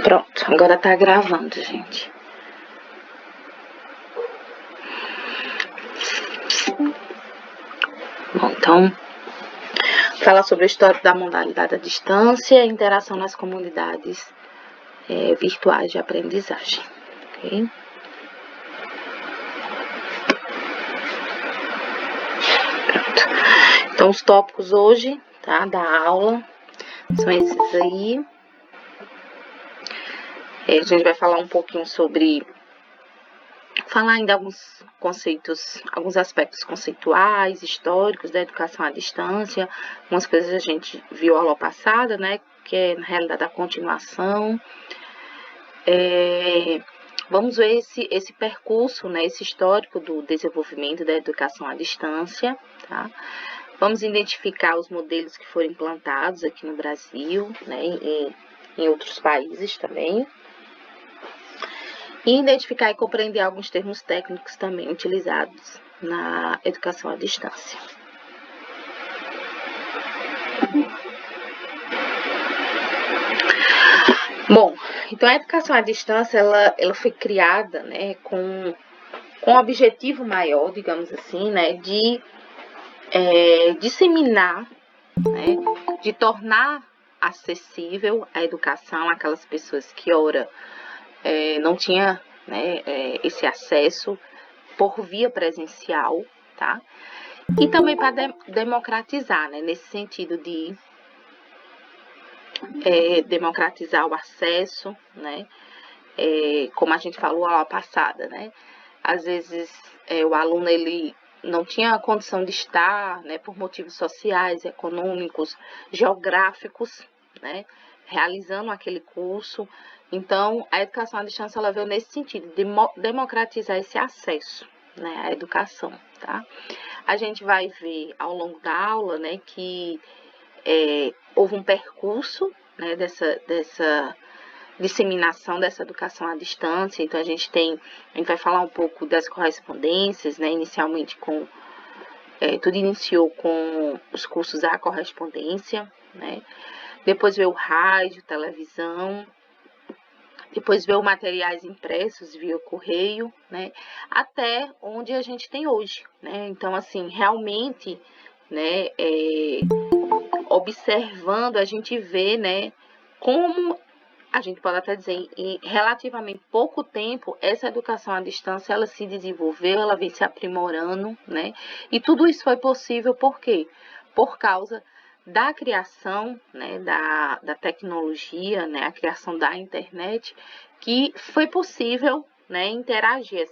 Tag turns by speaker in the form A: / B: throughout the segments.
A: Pronto, agora tá gravando, gente. Bom, então, falar sobre a história da modalidade à distância e a interação nas comunidades virtuais de aprendizagem. Okay? Pronto. Então, os tópicos hoje, tá, da aula são esses aí. A gente vai falar um pouquinho sobre... falar ainda alguns conceitos, alguns aspectos conceituais, históricos da educação à distância, algumas coisas a gente viu a aula passada, né, que é na realidade a continuação. Vamos ver esse percurso, né, esse histórico do desenvolvimento da educação à distância, tá? Vamos identificar os modelos que foram implantados aqui no Brasil, né, em outros países também. E identificar e compreender alguns termos técnicos também utilizados na educação à distância. Bom, então a educação à distância, ela foi criada, né, com um objetivo maior, digamos assim, né, de disseminar, né, de tornar acessível a educação àquelas pessoas que, ora, não tinha, né, esse acesso por via presencial, tá? E também para democratizar, né, nesse sentido de democratizar o acesso, né? Como a gente falou a aula passada, né? Às vezes o aluno ele não tinha a condição de estar, né, por motivos sociais, econômicos, geográficos, né, realizando aquele curso. Então, a educação à distância ela veio nesse sentido, de democratizar esse acesso, né, à educação, tá? A gente vai ver ao longo da aula, né, que houve um percurso, né, dessa disseminação dessa educação à distância. Então, a gente vai falar um pouco das correspondências, né, inicialmente tudo iniciou com os cursos à correspondência, né, depois veio o rádio, televisão, depois veio materiais impressos via correio, né, até onde a gente tem hoje, né. Então, assim, realmente, né, observando, a gente vê, né, como a gente pode até dizer, em relativamente pouco tempo, essa educação à distância, ela se desenvolveu, ela vem se aprimorando, né? E tudo isso foi possível por quê? Por causa da criação, né, da tecnologia, né, a criação da internet, que foi possível, né, interagir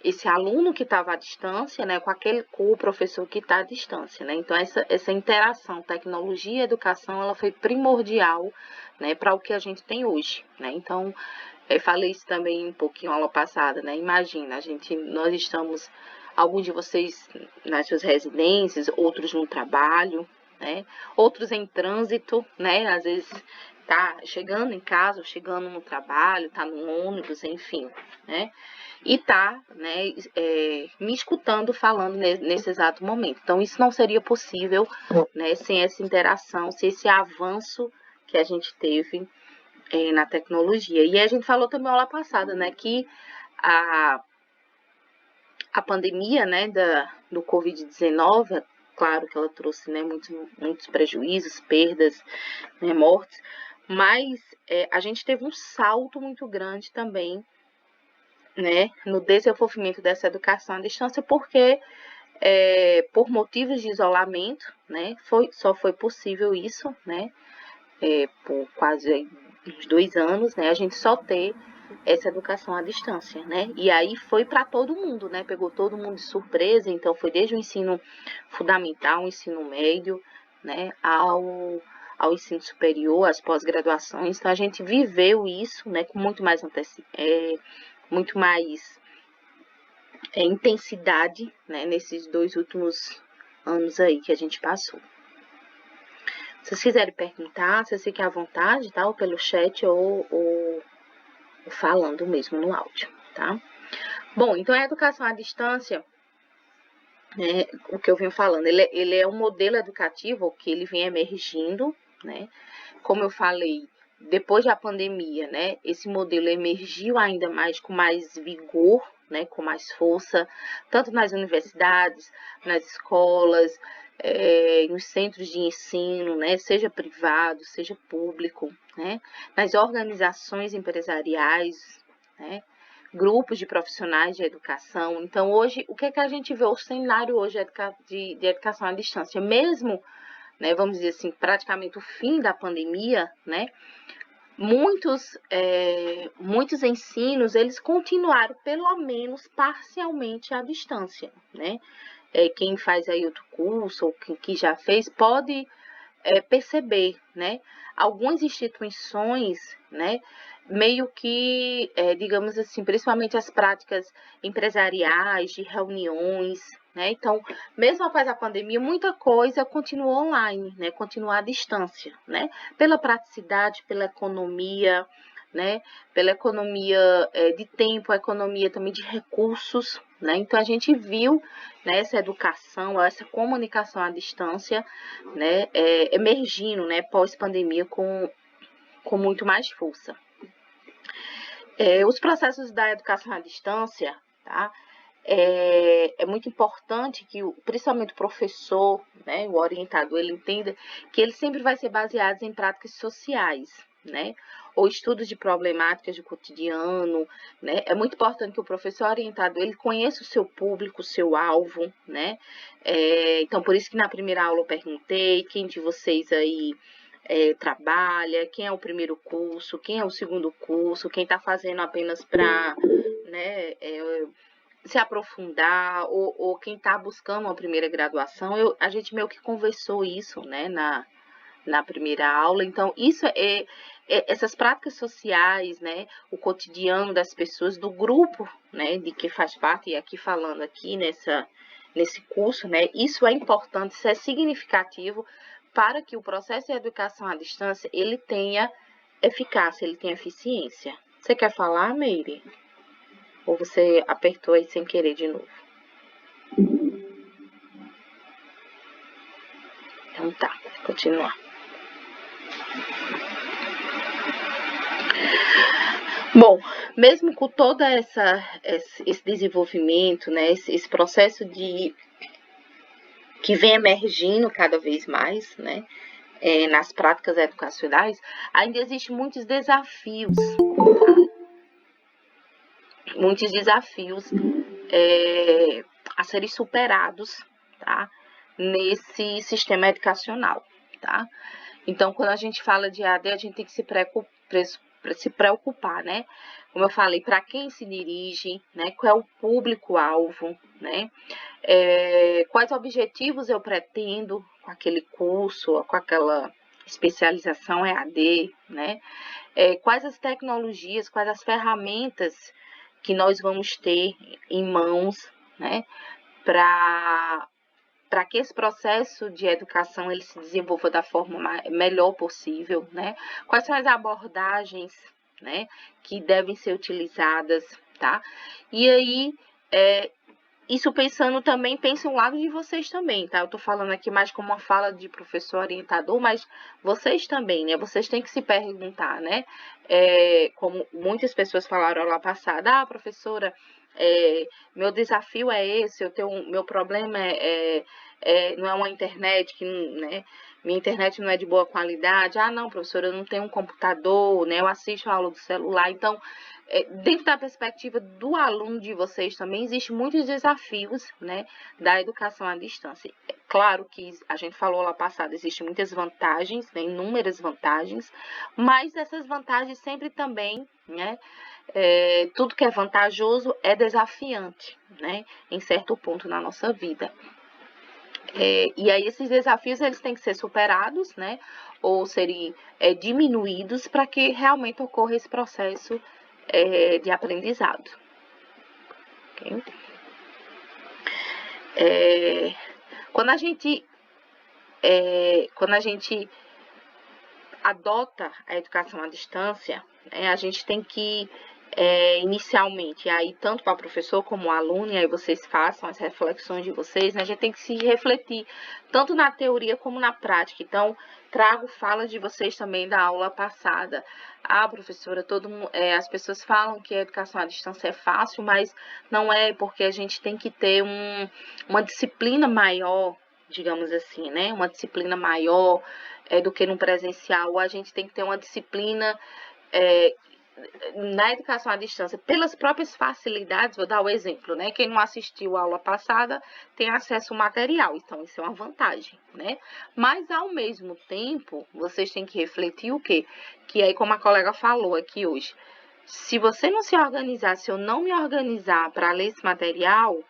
A: esse aluno que estava à distância, né, com o professor que está à distância, né? Então, essa interação tecnologia e educação, ela foi primordial, né, para o que a gente tem hoje, né? Então, eu falei isso também um pouquinho na aula passada, né? Imagina, nós estamos, alguns de vocês nas suas residências, outros no trabalho, né? Outros em trânsito, né? Às vezes tá chegando em casa, chegando no trabalho, tá no ônibus, enfim, né? E tá, né, me escutando falando nesse exato momento. Então, isso não seria possível, né, sem essa interação, sem esse avanço que a gente teve na tecnologia. E a gente falou também na aula passada, né, que a pandemia, né, do Covid-19, claro que ela trouxe, né, muitos prejuízos, perdas, né, mortes, mas a gente teve um salto muito grande também, né, no desenvolvimento dessa educação à distância, porque por motivos de isolamento, né, só foi possível isso, né, por quase uns 2 anos, né, a gente só ter essa educação à distância, né, e aí foi para todo mundo, né, pegou todo mundo de surpresa. Então foi desde o ensino fundamental, o ensino médio, né, ao ensino superior, às pós-graduações. Então a gente viveu isso, né, com muito mais intensidade, né, nesses 2 últimos anos aí que a gente passou. Se vocês quiserem perguntar, vocês fiquem à vontade, tá? Ou pelo chat ou falando mesmo no áudio, tá? Bom, então a educação à distância, né, o que eu venho falando, ele é um modelo educativo que ele vem emergindo, né? Como eu falei, depois da pandemia, né, esse modelo emergiu ainda mais com mais vigor, né, com mais força, tanto nas universidades, nas escolas, nos centros de ensino, né, seja privado, seja público, né, nas organizações empresariais, né, grupos de profissionais de educação. Então, hoje, o que é que a gente vê? O cenário hoje de educação à distância, mesmo, né, vamos dizer assim, praticamente o fim da pandemia, né, muitos ensinos, eles continuaram pelo menos parcialmente à distância, né? Quem faz aí outro curso ou que já fez pode perceber, né? Algumas instituições, né? Meio que, digamos assim, principalmente as práticas empresariais, de reuniões, né? Então, mesmo após a pandemia, muita coisa continua online, né? Continua à distância, né? Pela praticidade, pela economia, né? Pela economia de tempo, a economia também de recursos, né? Então, a gente viu, né, essa educação, essa comunicação à distância, né, emergindo, né, pós-pandemia com muito mais força. Os processos da educação à distância, tá? É muito importante que, principalmente o professor, né, o orientador, ele entenda que ele sempre vai ser baseado em práticas sociais, né, ou estudos de problemáticas do cotidiano, né. É muito importante que o professor orientador ele conheça o seu público, o seu alvo, né. Então, por isso que na primeira aula eu perguntei quem de vocês aí trabalha, quem é o primeiro curso, quem é o segundo curso, quem está fazendo apenas para, né, se aprofundar, ou quem está buscando uma primeira graduação. A gente meio que conversou isso, né, na primeira aula. Então, isso essas práticas sociais, né, o cotidiano das pessoas, do grupo, né, de que faz parte, e aqui falando aqui nesse curso, né, isso é importante, isso é significativo para que o processo de educação à distância, ele tenha eficácia, ele tenha eficiência. Você quer falar, Meire? Ou você apertou aí sem querer de novo? Então tá, vou continuar. Bom, mesmo com todo esse desenvolvimento, né, esse processo que vem emergindo cada vez mais, né, nas práticas educacionais, ainda existem muitos desafios, tá? Muitos desafios a serem superados, tá? Nesse sistema educacional, tá? Então, quando a gente fala de AD, a gente tem que se preocupar, né? Como eu falei, para quem se dirige, né? Qual é o público-alvo, né? Quais objetivos eu pretendo com aquele curso, com aquela especialização EAD, né? Quais as tecnologias, quais as ferramentas que nós vamos ter em mãos, né? Para que esse processo de educação ele se desenvolva da forma melhor possível, né? Quais são as abordagens, né, que devem ser utilizadas, tá? E aí, isso pensando também, pensa um lado de vocês também, tá? Eu tô falando aqui mais como uma fala de professor orientador, mas vocês também, né? Vocês têm que se perguntar, né? Como muitas pessoas falaram lá passada, professora, meu desafio é esse, meu problema não é uma internet que, né? Minha internet não é de boa qualidade. Ah, não, professora, eu não tenho um computador, né? Eu assisto a aula do celular. Então, dentro da perspectiva do aluno de vocês também, existem muitos desafios, né, da educação à distância. Claro que a gente falou lá passado, existem muitas vantagens, né, inúmeras vantagens, mas essas vantagens sempre também, né, tudo que é vantajoso é desafiante, né, em certo ponto na nossa vida. E aí esses desafios eles têm que ser superados, né, ou serem diminuídos para que realmente ocorra esse processo de aprendizado. Okay? Quando a gente adota a educação à distância, a gente tem que inicialmente, e aí tanto para o professor como o aluno, e aí vocês façam as reflexões de vocês, né? A gente tem que se refletir tanto na teoria como na prática. Então, trago falas de vocês também da aula passada. Ah, professora, as pessoas falam que a educação à distância é fácil, mas não é, porque a gente tem que ter uma disciplina maior, digamos assim, né? Uma disciplina maior do que no presencial. A gente tem que ter uma disciplina na educação à distância, pelas próprias facilidades. Vou dar o exemplo, né? Quem não assistiu a aula passada tem acesso ao material, então isso é uma vantagem, né? Mas, ao mesmo tempo, vocês têm que refletir o quê? Que aí, como a colega falou aqui hoje, se você não se organizar, se eu não me organizar para ler esse material,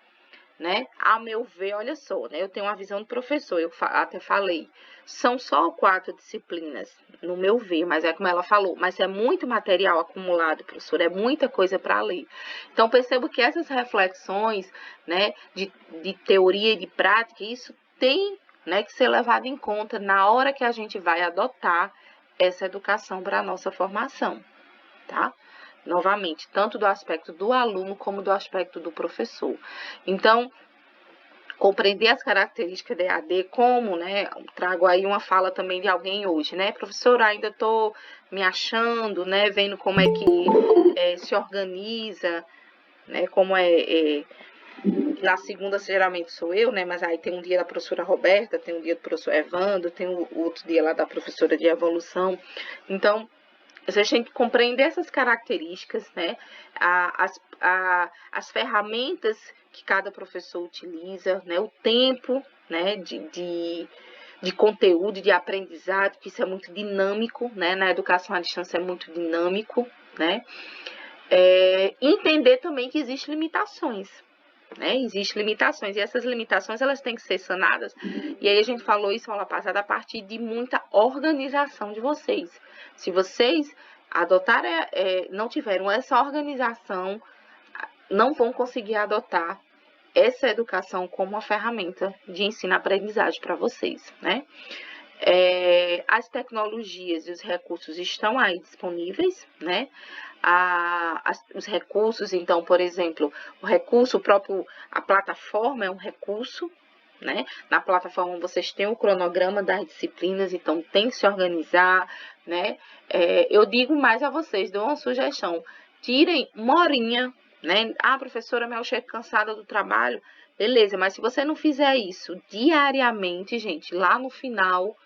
A: né? A meu ver, olha só, né? Eu tenho uma visão do professor, eu até falei, são só 4 disciplinas, no meu ver, mas é como ela falou, mas é muito material acumulado, professor, é muita coisa para ler. Então, percebo que essas reflexões, né, de teoria e de prática, isso tem, né, que ser levado em conta na hora que a gente vai adotar essa educação para a nossa formação, tá? Novamente, tanto do aspecto do aluno como do aspecto do professor. Então, compreender as características da EAD, como, né, trago aí uma fala também de alguém hoje, né, professora, ainda estou me achando, né, vendo como é que se organiza, né, como na segunda geralmente sou eu, né, mas aí tem um dia da professora Roberta, tem um dia do professor Evandro, tem o outro dia lá da professora de evolução. Então, vocês têm que compreender essas características, né? As ferramentas que cada professor utiliza, né? O tempo, né? De conteúdo, de aprendizado, que isso é muito dinâmico, né? Na educação à distância é muito dinâmico, né? Entender também que existem limitações, né? Existem limitações, e essas limitações elas têm que ser sanadas, e aí a gente falou isso na aula passada, a partir de muita organização de vocês. Se vocês adotarem, não tiveram essa organização, não vão conseguir adotar essa educação como uma ferramenta de ensino-aprendizagem para vocês, né? As tecnologias e os recursos estão aí disponíveis, né? Os recursos, então, por exemplo, a plataforma é um recurso, né? Na plataforma vocês têm o cronograma das disciplinas, então tem que se organizar, né? Eu digo mais a vocês, dou uma sugestão, tirem uma horinha, né? Ah, professora, eu chego cansada do trabalho, beleza, mas se você não fizer isso diariamente, gente, lá no final,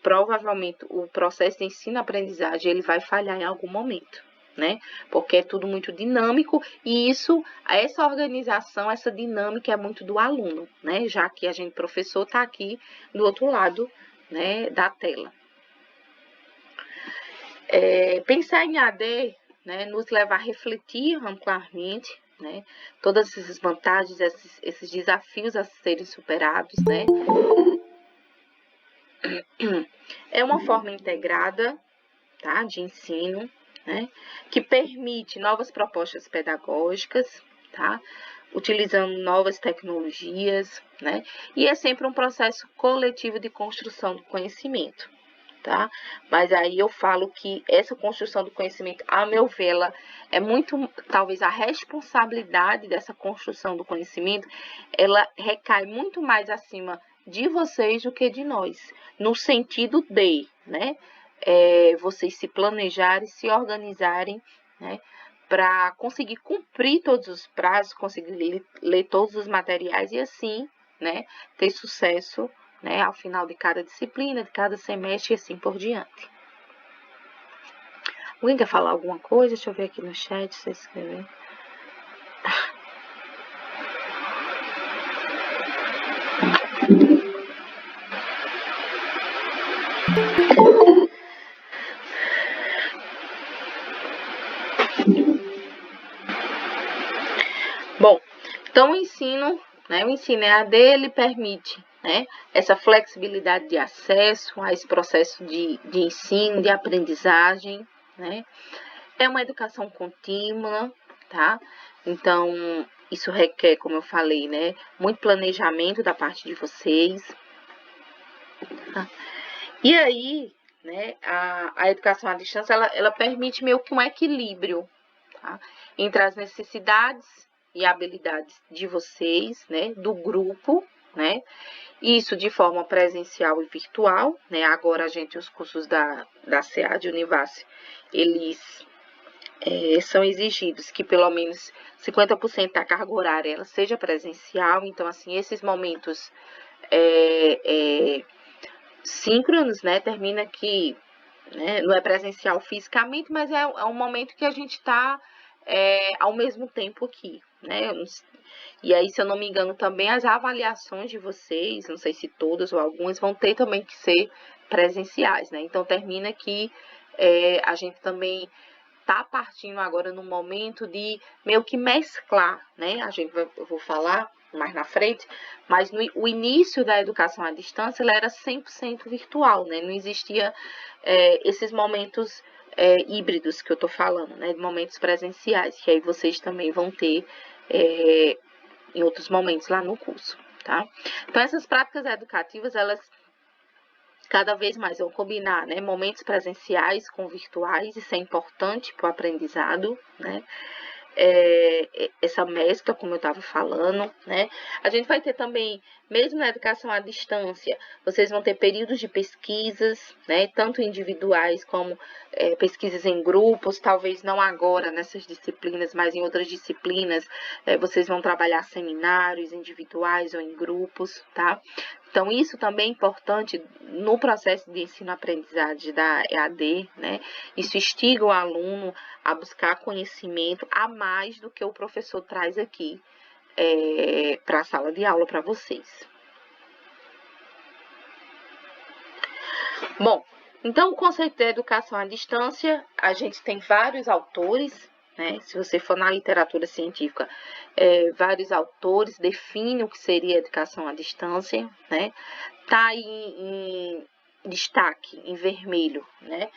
A: provavelmente o processo de ensino-aprendizagem ele vai falhar em algum momento, né? Porque é tudo muito dinâmico e essa organização, essa dinâmica é muito do aluno, né? Já que a gente, professor, está aqui do outro lado, né, da tela. Pensar em AD, né, nos leva a refletir amplamente, né? Todas essas vantagens, esses desafios a serem superados, né? É uma forma integrada, tá, de ensino, né, que permite novas propostas pedagógicas, tá, utilizando novas tecnologias, né, e é sempre um processo coletivo de construção do conhecimento, tá? Mas aí eu falo que essa construção do conhecimento, a meu ver, ela é muito, talvez a responsabilidade dessa construção do conhecimento, ela recai muito mais acima de vocês do que de nós, no sentido de, né, vocês se planejarem, se organizarem, né, para conseguir cumprir todos os prazos, conseguir ler todos os materiais e assim, né, ter sucesso, né, ao final de cada disciplina, de cada semestre e assim por diante. Alguém quer falar alguma coisa? Deixa eu ver aqui no chat, se escrever. Bom, então o ensino EAD, ele permite, né, essa flexibilidade de acesso a esse processo de ensino, de aprendizagem, né? É uma educação contínua, tá? Então, isso requer, como eu falei, né, muito planejamento da parte de vocês. Tá? E aí, né, a educação à distância, ela permite meio que um equilíbrio, tá? Entre as necessidades e habilidades de vocês, né, do grupo, né? Isso de forma presencial e virtual, né? Agora os cursos da SEAD Univasse, eles são exigidos que pelo menos 50% da carga horária ela seja presencial. Então, assim, esses momentos síncronos, né? Termina que, né, não é presencial fisicamente, mas é um momento que a gente está ao mesmo tempo aqui, né? E aí, se eu não me engano, também as avaliações de vocês, não sei se todas ou algumas, vão ter também que ser presenciais, né? Então, termina que a gente também está partindo agora no momento de meio que mesclar, né? Eu vou falar mais na frente, mas o início da educação à distância ela era 100% virtual, né? Não existia esses momentos híbridos que eu estou falando, né? Momentos presenciais, que aí vocês também vão ter em outros momentos lá no curso, tá? Então, essas práticas educativas, elas cada vez mais vão combinar, né, momentos presenciais com virtuais, isso é importante para o aprendizado, né? Essa mescla, como eu estava falando, né? A gente vai ter também, mesmo na educação à distância, vocês vão ter períodos de pesquisas, né? Tanto individuais como pesquisas em grupos, talvez não agora nessas disciplinas, mas em outras disciplinas, vocês vão trabalhar seminários individuais ou em grupos, tá? Então, isso também é importante no processo de ensino-aprendizagem da EAD, né? Isso instiga o aluno a buscar conhecimento a mais do que o professor traz aqui para a sala de aula para vocês. Bom, então o conceito de educação à distância, a gente tem vários autores, né? Se você for na literatura científica, vários autores definem o que seria educação à distância, né? Tá aí em destaque, em vermelho, né?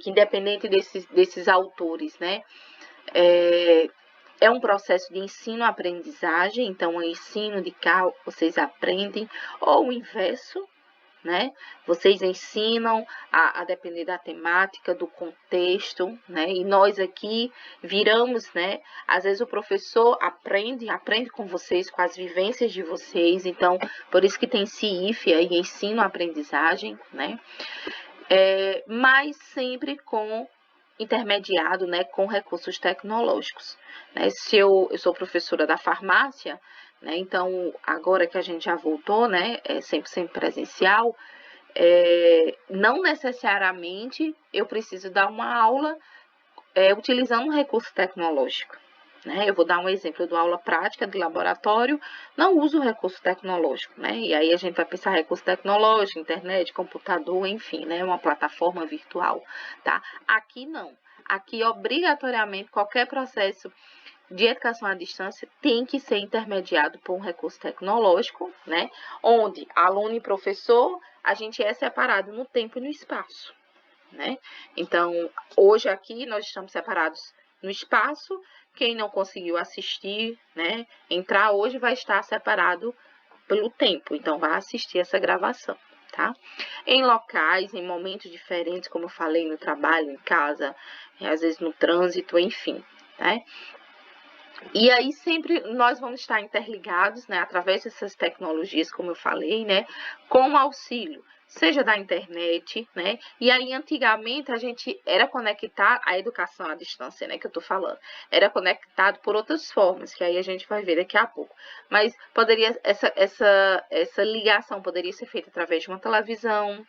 A: Que independente desses autores, né? É um processo de ensino-aprendizagem, então o ensino de cá vocês aprendem, ou o inverso, né? Vocês ensinam a depender da temática, do contexto, né? E nós aqui viramos, né? Às vezes o professor aprende com vocês, com as vivências de vocês, então, por isso que tem CIF aí, ensino-aprendizagem, né? Mas sempre intermediado, né, com recursos tecnológicos, né? Se eu sou professora da farmácia, né, então agora que a gente já voltou, né, 100% presencial, não necessariamente eu preciso dar uma aula utilizando um recurso tecnológico, né? Eu vou dar um exemplo, eu dou aula prática de laboratório, não uso recurso tecnológico, né? E aí a gente vai pensar recurso tecnológico, internet, computador, enfim, né? Uma plataforma virtual, tá? Aqui não. Aqui, obrigatoriamente, qualquer processo de educação à distância tem que ser intermediado por um recurso tecnológico, né? Onde aluno e professor, a gente é separado no tempo e no espaço, né? Então, hoje aqui nós estamos separados no espaço. Quem não conseguiu assistir, né, entrar hoje vai estar separado pelo tempo, então vai assistir essa gravação, tá? Em locais, em momentos diferentes, como eu falei, no trabalho, em casa, às vezes no trânsito, enfim, né? E aí sempre nós vamos estar interligados, né, através dessas tecnologias, como eu falei, né, com auxílio, seja da internet, né, e aí antigamente a gente era conectar a educação à distância, né, que eu estou falando, era conectado por outras formas, que aí a gente vai ver daqui a pouco, mas poderia, essa ligação poderia ser feita através de uma televisão,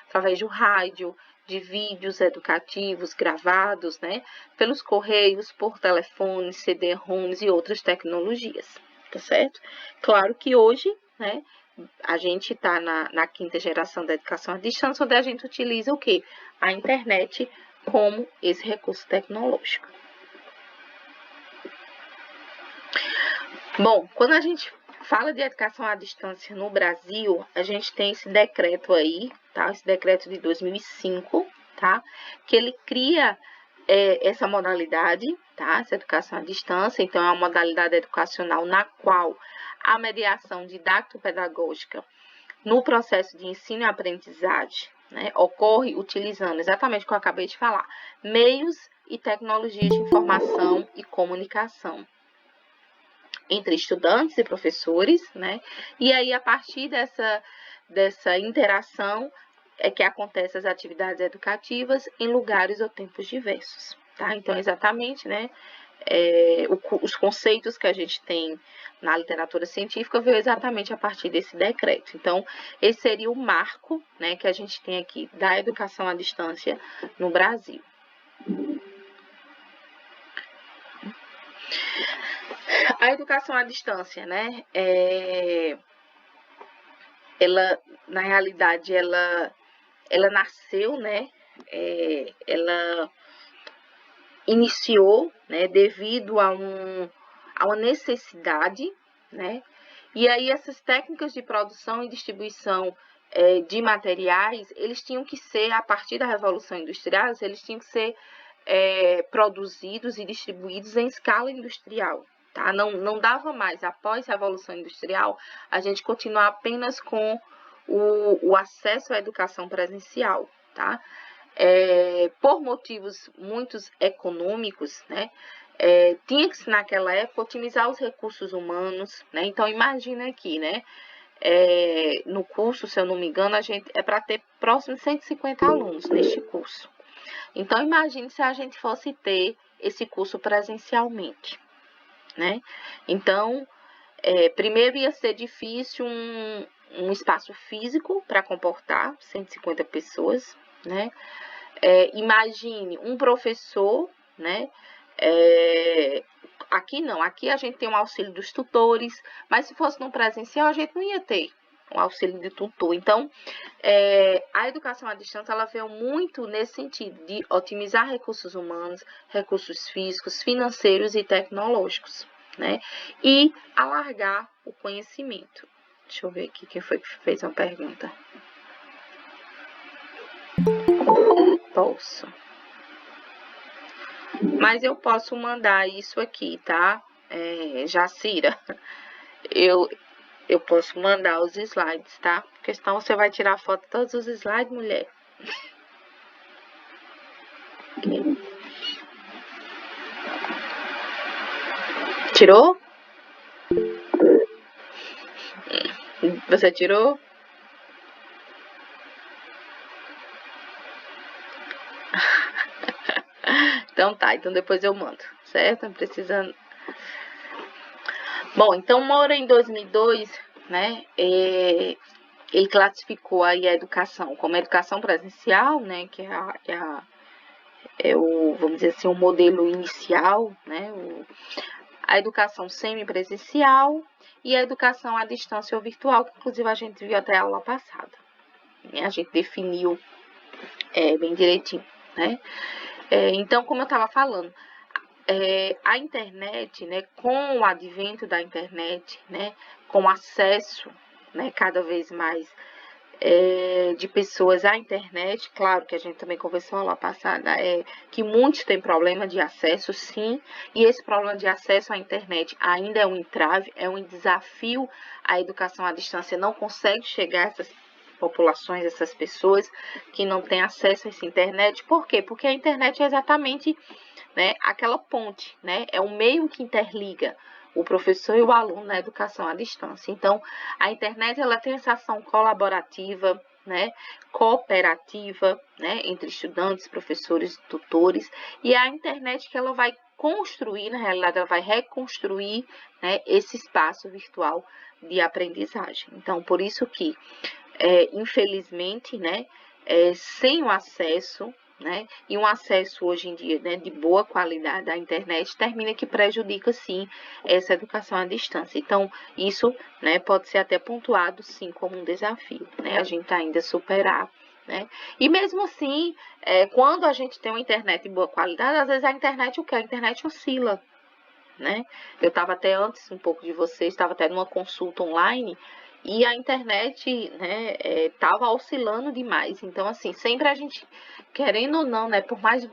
A: através do rádio, de vídeos educativos gravados, né, pelos correios, por telefone, CD-ROMs e outras tecnologias, tá certo? Claro que hoje, né, a gente está na quinta geração da educação à distância, onde a gente utiliza o quê? A internet como esse recurso tecnológico. Bom, quando a gente fala de educação à distância no Brasil, a gente tem esse decreto aí, tá? Esse decreto de 2005, tá? Que ele cria essa modalidade, tá? Essa educação à distância. Então, é uma modalidade educacional na qual a mediação didático-pedagógica no processo de ensino e aprendizagem, né, ocorre utilizando exatamente o que eu acabei de falar, meios e tecnologias de informação e comunicação entre estudantes e professores, né? E aí, a partir dessa interação, é que acontecem as atividades educativas em lugares ou tempos diversos, tá? Então, exatamente, né? Os conceitos que a gente tem na literatura científica veio exatamente a partir desse decreto. Então, esse seria o marco, né, que a gente tem aqui da educação à distância no Brasil. A educação à distância, né, ela, na realidade, ela nasceu, né, ela iniciou, né, devido a uma necessidade, né, e aí essas técnicas de produção e distribuição de materiais, eles tinham que ser, a partir da Revolução Industrial, eles tinham que ser produzidos e distribuídos em escala industrial, tá? Não dava mais, após a Revolução Industrial, a gente continuar apenas com o acesso à educação presencial, tá? Por motivos muito econômicos, né? Tinha que, naquela época, otimizar os recursos humanos, né? Então, imagina aqui, né? No curso, se eu não me engano, a gente para ter próximo de 150 alunos neste curso. Então, imagine se a gente fosse ter esse curso presencialmente, né? Então, primeiro ia ser difícil um espaço físico para comportar 150 pessoas, né? Imagine um professor, né? Aqui não, aqui a gente tem um auxílio dos tutores, mas se fosse no presencial, a gente não ia ter um auxílio de tutor. Então, a educação à distância, ela veio muito nesse sentido, de otimizar recursos humanos, recursos físicos, financeiros e tecnológicos, né? E alargar o conhecimento. Deixa eu ver aqui quem foi que fez uma pergunta. Posso. Mas eu posso mandar isso aqui, tá? Jacira, eu posso mandar os slides, tá? Porque senão você vai tirar foto de todos os slides, mulher. Okay. Tirou? Você tirou? Então tá, então depois eu mando, certo? Não precisa... Bom, então Moura em 2002, né, ele classificou aí a educação como educação presencial, né, que vamos dizer assim, o modelo inicial, né, a educação semipresencial e a educação à distância ou virtual, que inclusive a gente viu até a aula passada, né, a gente definiu bem direitinho, né. Então, como eu estava falando, a internet, né, com o advento da internet, né, com acesso, né, cada vez mais de pessoas à internet, claro que a gente também conversou lá passada, que muitos têm problema de acesso, sim, e esse problema de acesso à internet ainda é um entrave, é um desafio. A educação à distância não consegue chegar a essas populações, essas pessoas que não têm acesso a essa internet. Por quê? Porque a internet é exatamente, né, aquela ponte, né, é o meio que interliga o professor e o aluno na educação à distância. Então, a internet, ela tem essa ação colaborativa, né, cooperativa, né, entre estudantes, professores e tutores, e a internet que ela vai construir, na realidade, ela vai reconstruir, né, esse espaço virtual de aprendizagem. Então, por isso que, infelizmente, né, sem o acesso, né, e um acesso hoje em dia, né, de boa qualidade à internet, termina que prejudica, sim, essa educação à distância. Então, isso, né, pode ser até pontuado, sim, como um desafio, né, a gente ainda superar, né. E mesmo assim, quando a gente tem uma internet de boa qualidade, às vezes a internet, a internet oscila, né. Eu estava até antes um pouco de vocês, estava até numa consulta online, e a internet, né, estava oscilando demais. Então, assim, sempre a gente, querendo ou não, né, por mais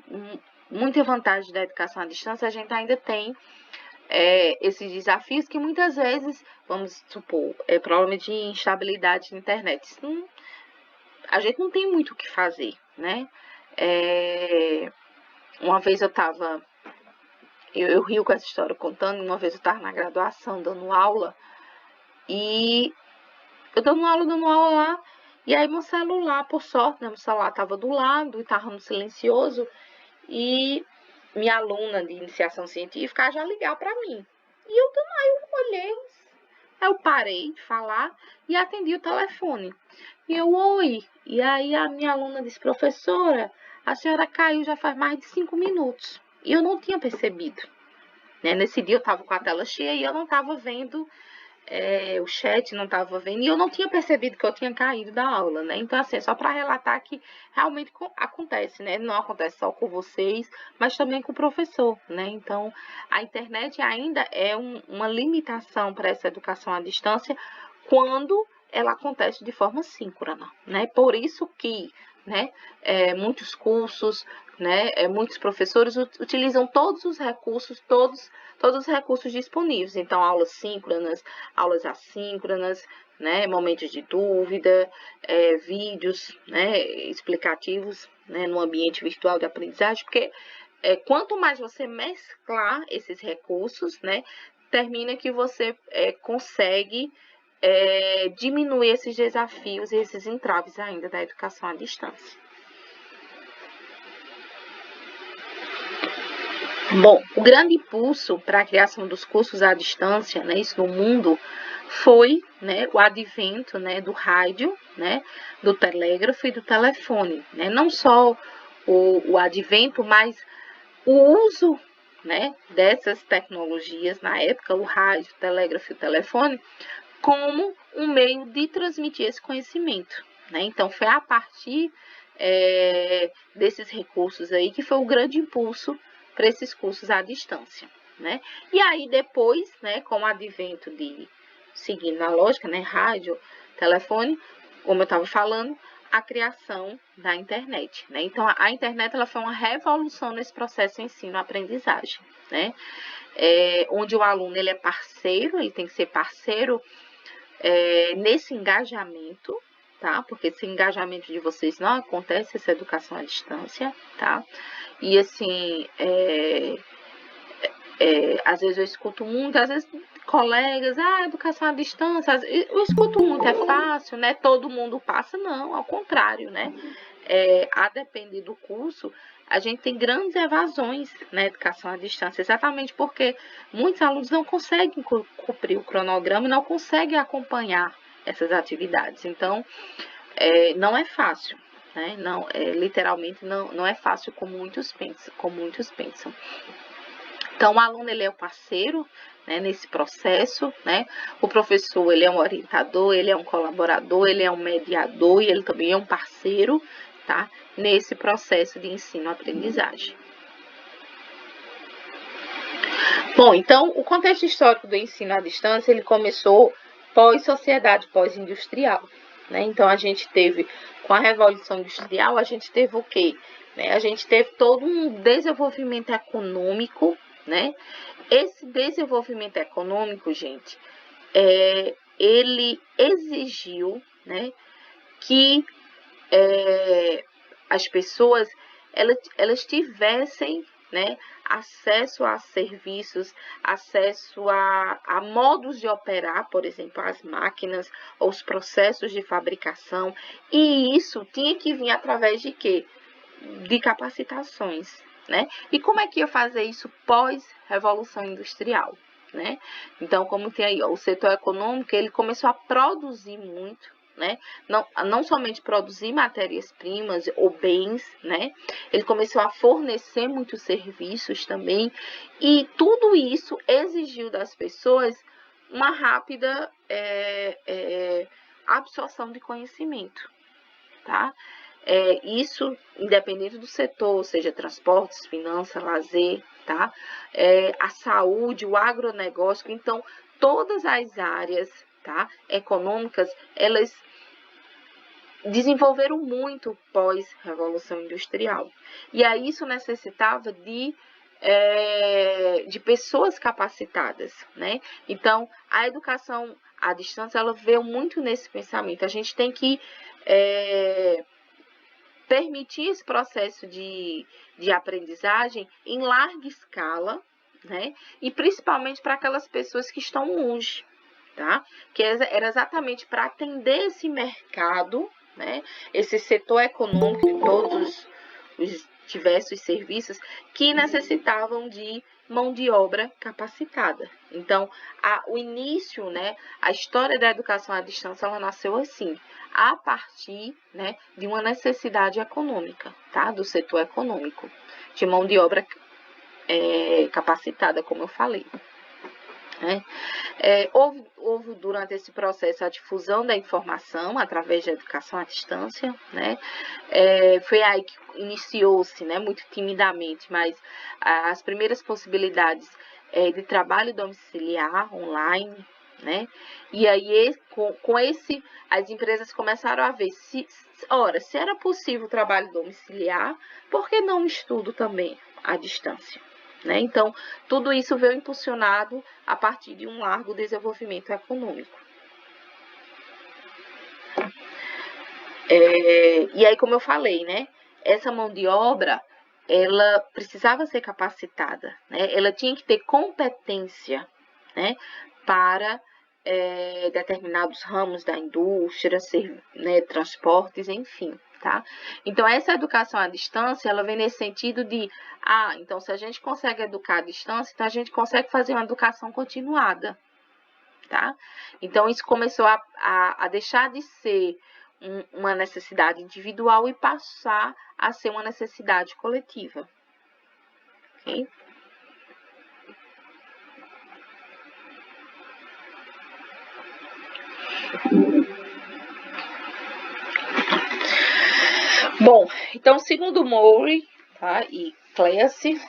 A: muita vantagem da educação à distância, a gente ainda tem esses desafios que muitas vezes, vamos supor, problema de instabilidade na internet. A gente não tem muito o que fazer, né? uma vez eu rio com essa história contando, uma vez eu estava na graduação dando aula, e eu dando aula lá, e aí meu celular, por sorte, né, meu celular estava do lado e estava no silencioso, e minha aluna de iniciação científica já ligar para mim. E eu olhei, aí eu parei de falar e atendi o telefone. E eu, oi. E aí a minha aluna disse, professora, a senhora caiu já faz mais de 5 minutos. E eu não tinha percebido. Né? Nesse dia eu estava com a tela cheia e eu não estava vendo o chat, não estava vendo, e eu não tinha percebido que eu tinha caído da aula, né? Então, assim, só para relatar que realmente acontece, né? Não acontece só com vocês, mas também com o professor, né? Então, a internet ainda é uma limitação para essa educação à distância quando ela acontece de forma síncrona, né? Por isso que, né, muitos cursos, né, muitos professores utilizam todos os recursos, todos os recursos disponíveis. Então, aulas síncronas, aulas assíncronas, né, momentos de dúvida, vídeos, né, explicativos, né, no ambiente virtual de aprendizagem, porque quanto mais você mesclar esses recursos, né, termina que você consegue diminuir esses desafios e esses entraves ainda da educação à distância. Bom, o grande impulso para a criação dos cursos à distância, né, isso no mundo, foi, né, o advento, né, do rádio, né, do telégrafo e do telefone. Né? Não só o advento, mas o uso, né, dessas tecnologias, na época, o rádio, o telégrafo e o telefone, como um meio de transmitir esse conhecimento. Né? Então, foi a partir desses recursos aí que foi o grande impulso para esses cursos à distância. Né? E aí, depois, né, com o advento de, seguindo a lógica, né, rádio, telefone, como eu estava falando, a criação da internet. Né? Então, a internet ela foi uma revolução nesse processo de ensino-aprendizagem. Né? Onde o aluno ele é parceiro, ele tem que ser parceiro nesse engajamento, tá? Porque esse engajamento de vocês não acontece, essa educação à distância, tá? E assim, às vezes eu escuto muito, às vezes colegas, educação à distância, eu escuto muito, é fácil, né? Todo mundo passa, não, ao contrário, né? A depender do curso, a gente tem grandes evasões na educação à distância, exatamente porque muitos alunos não conseguem cumprir o cronograma e não conseguem acompanhar essas atividades. Então, não é fácil, né? Não, literalmente não é fácil como muitos pensam. Então, o aluno ele é o parceiro, né, nesse processo, né? O professor ele é um orientador, ele é um colaborador, ele é um mediador e ele também é um parceiro, tá? Nesse processo de ensino-aprendizagem. Bom, então, o contexto histórico do ensino à distância, ele começou pós-sociedade, pós-industrial, né? Então, a gente teve, com a Revolução Industrial, a gente teve o quê? A gente teve todo um desenvolvimento econômico, né? Esse desenvolvimento econômico, gente, ele exigiu, né, que as pessoas elas tivessem, né, acesso a serviços, acesso a modos de operar, por exemplo, as máquinas, os processos de fabricação, e isso tinha que vir através de quê? De capacitações, né? E como é que ia fazer isso pós-revolução industrial, né? Então, como tem aí, o setor econômico, ele começou a produzir muito, né? Não somente produzir matérias-primas ou bens, né? Ele começou a fornecer muitos serviços também, e tudo isso exigiu das pessoas uma rápida absorção de conhecimento, tá? Isso independente do setor, seja transportes, finanças, lazer, tá? A saúde, o agronegócio, então todas as áreas, tá, econômicas, elas desenvolveram muito pós-revolução industrial. E aí isso necessitava de pessoas capacitadas, né? Então, a educação à distância, ela veio muito nesse pensamento. A gente tem que permitir esse processo de aprendizagem em larga escala, né? E principalmente para aquelas pessoas que estão longe, tá? Que era exatamente para atender esse mercado, né? Esse setor econômico de todos os diversos serviços que necessitavam de mão de obra capacitada. Então, o início, né, a história da educação à distância, ela nasceu assim, a partir, né, de uma necessidade econômica, tá, do setor econômico, de mão de obra capacitada, como eu falei. Né? Houve durante esse processo a difusão da informação através da educação à distância, né? Foi aí que iniciou-se, né, muito timidamente, mas as primeiras possibilidades de trabalho domiciliar online, né? E aí com esse as empresas começaram a ver se era possível o trabalho domiciliar, por que não estudo também à distância? Né? Então, tudo isso veio impulsionado a partir de um largo desenvolvimento econômico. E aí, como eu falei, né? Essa mão de obra, ela precisava ser capacitada, né? Ela tinha que ter competência, né? Para determinados ramos da indústria, né? Transportes, enfim. Tá? Então, essa educação à distância, ela vem nesse sentido de, então se a gente consegue educar à distância, então a gente consegue fazer uma educação continuada, tá? Então, isso começou a deixar de ser uma necessidade individual e passar a ser uma necessidade coletiva, ok? Bom, então, segundo Murray, tá, e Cleacy,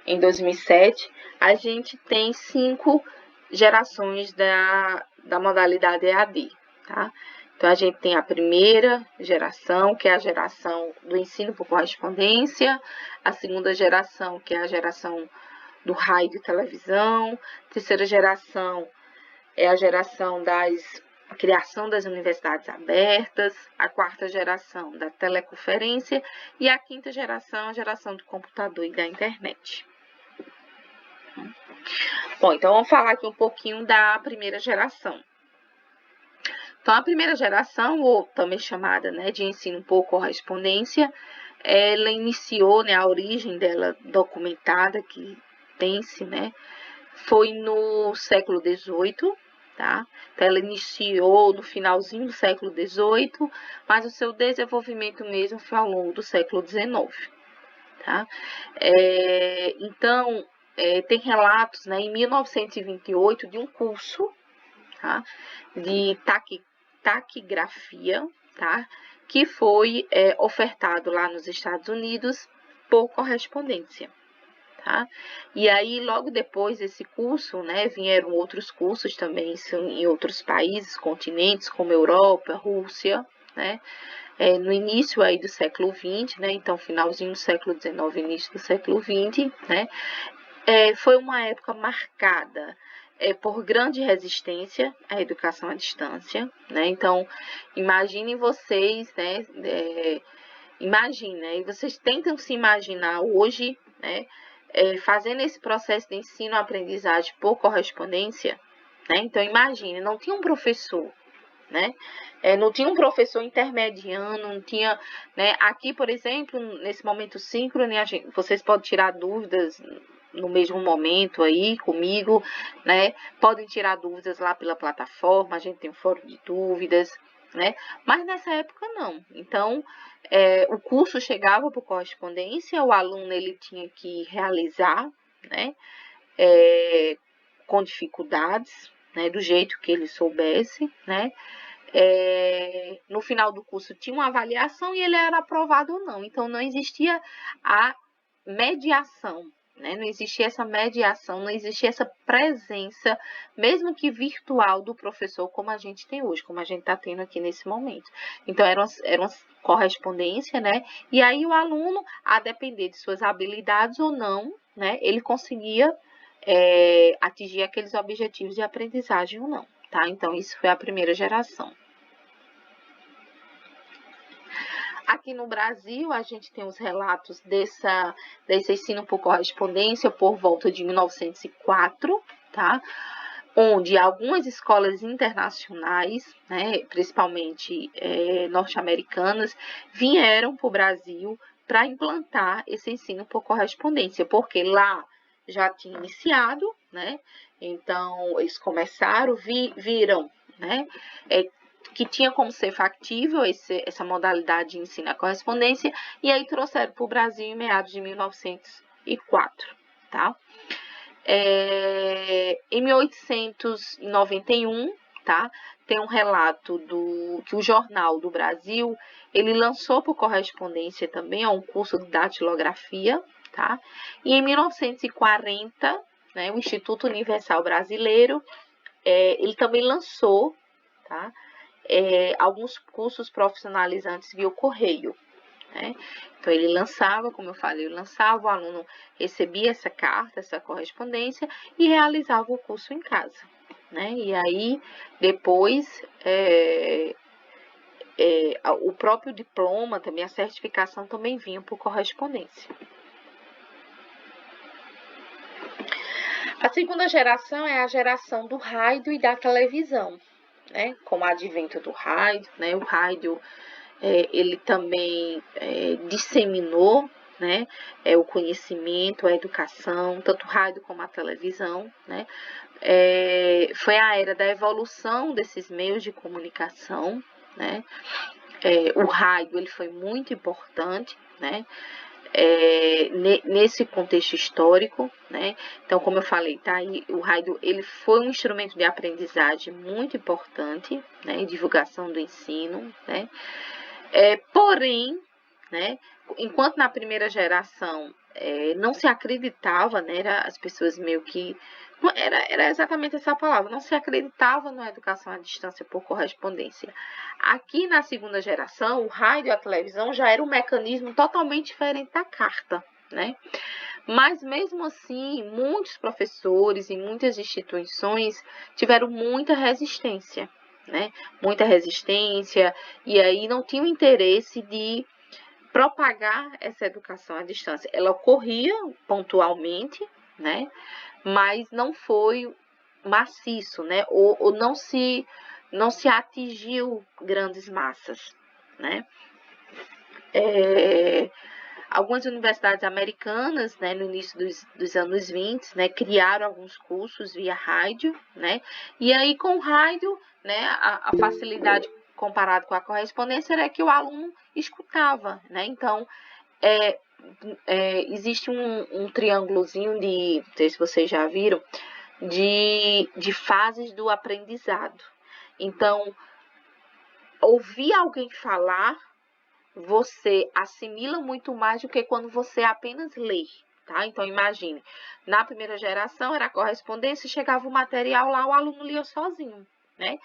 A: em 2007, a gente tem 5 gerações da modalidade EAD, tá? Então, a gente tem a primeira geração, que é a geração do ensino por correspondência, a segunda geração, que é a geração do rádio e televisão, a terceira geração é a geração a criação das universidades abertas, a quarta geração da teleconferência e a quinta geração, a geração do computador e da internet. Bom, então vamos falar aqui um pouquinho da primeira geração. Então, a primeira geração, ou também chamada, né, de ensino por correspondência, ela iniciou, né, a origem dela documentada, que tem-se, né, foi no século XVIII, tá? Então, ela iniciou no finalzinho do século XVIII, mas o seu desenvolvimento mesmo foi ao longo do século XIX, tá? Então, tem relatos, né, em 1928 de um curso, tá, de taquigrafia, tá, que foi ofertado lá nos Estados Unidos por correspondência. Tá? E aí, logo depois desse curso, né, vieram outros cursos também em outros países, continentes, como Europa, Rússia, né, no início aí do século XX, né, então finalzinho do século XIX, início do século XX, né, foi uma época marcada por grande resistência à educação à distância, né, então imaginem vocês, né, e vocês tentam se imaginar hoje, né, fazendo esse processo de ensino-aprendizagem por correspondência, né? Então, imagine, não tinha um professor, né? Não tinha um professor intermediando, não tinha, né? Aqui, por exemplo, nesse momento síncrono, vocês podem tirar dúvidas no mesmo momento aí comigo, né? Podem tirar dúvidas lá pela plataforma, a gente tem um fórum de dúvidas, né? Mas nessa época não. Então, o curso chegava por correspondência, o aluno ele tinha que realizar, né? Com dificuldades, né? Do jeito que ele soubesse, né? No final do curso tinha uma avaliação e ele era aprovado ou não. Então, não existia a mediação, né? Não existia essa mediação, não existia essa presença, mesmo que virtual, do professor, como a gente tem hoje, como a gente está tendo aqui nesse momento. Então, era uma correspondência, né? E aí o aluno, a depender de suas habilidades ou não, né? Ele conseguia atingir aqueles objetivos de aprendizagem ou não. Tá? Então, isso foi a primeira geração. Aqui no Brasil, a gente tem os relatos desse ensino por correspondência por volta de 1904, tá? Onde algumas escolas internacionais, né, principalmente norte-americanas, vieram para o Brasil para implantar esse ensino por correspondência, porque lá já tinha iniciado, né? Então, eles começaram, viram, né? Que tinha como ser factível essa modalidade de ensino à correspondência, e aí trouxeram para o Brasil em meados de 1904, tá? Em 1891, tá? Tem um relato que o Jornal do Brasil, ele lançou por correspondência também, um curso de datilografia, tá? E em 1940, né, o Instituto Universal Brasileiro, ele também lançou, tá? Alguns cursos profissionalizantes via correio, né? Então, ele lançava, como eu falei, o aluno recebia essa carta, essa correspondência e realizava o curso em casa, né? E aí, depois, o próprio diploma, também a certificação também vinha por correspondência. A segunda geração é a geração do rádio e da televisão, né? Com o advento do rádio, né? O rádio ele também disseminou, né, o conhecimento, a educação, tanto o rádio como a televisão, né? Foi a era da evolução desses meios de comunicação, né? O rádio ele foi muito importante, né? Nesse contexto histórico, né? Então, como eu falei, tá aí, o rádio ele foi um instrumento de aprendizagem muito importante, né? Divulgação do ensino, né? Porém, né, enquanto na primeira geração não se acreditava, né, as pessoas meio que... Era exatamente essa palavra, não se acreditava na educação à distância por correspondência. Aqui na segunda geração, o rádio e a televisão já era um mecanismo totalmente diferente da carta, né? Mas mesmo assim, muitos professores e muitas instituições tiveram muita resistência, né? Muita resistência, e aí não tinha o interesse de propagar essa educação à distância. Ela ocorria pontualmente, né? Mas não foi maciço, né? Ou não se atingiu grandes massas, né? Algumas universidades americanas, né, no início dos anos 20, né, criaram alguns cursos via rádio, né, e aí com o rádio, né, a facilidade comparado com a correspondência era que o aluno escutava, né, então existe um triângulozinho não sei se vocês já viram, de fases do aprendizado. Então, ouvir alguém falar, você assimila muito mais do que quando você apenas lê, tá? Então, imagine, na primeira geração era a correspondência, chegava o material lá, o aluno lia sozinho, né?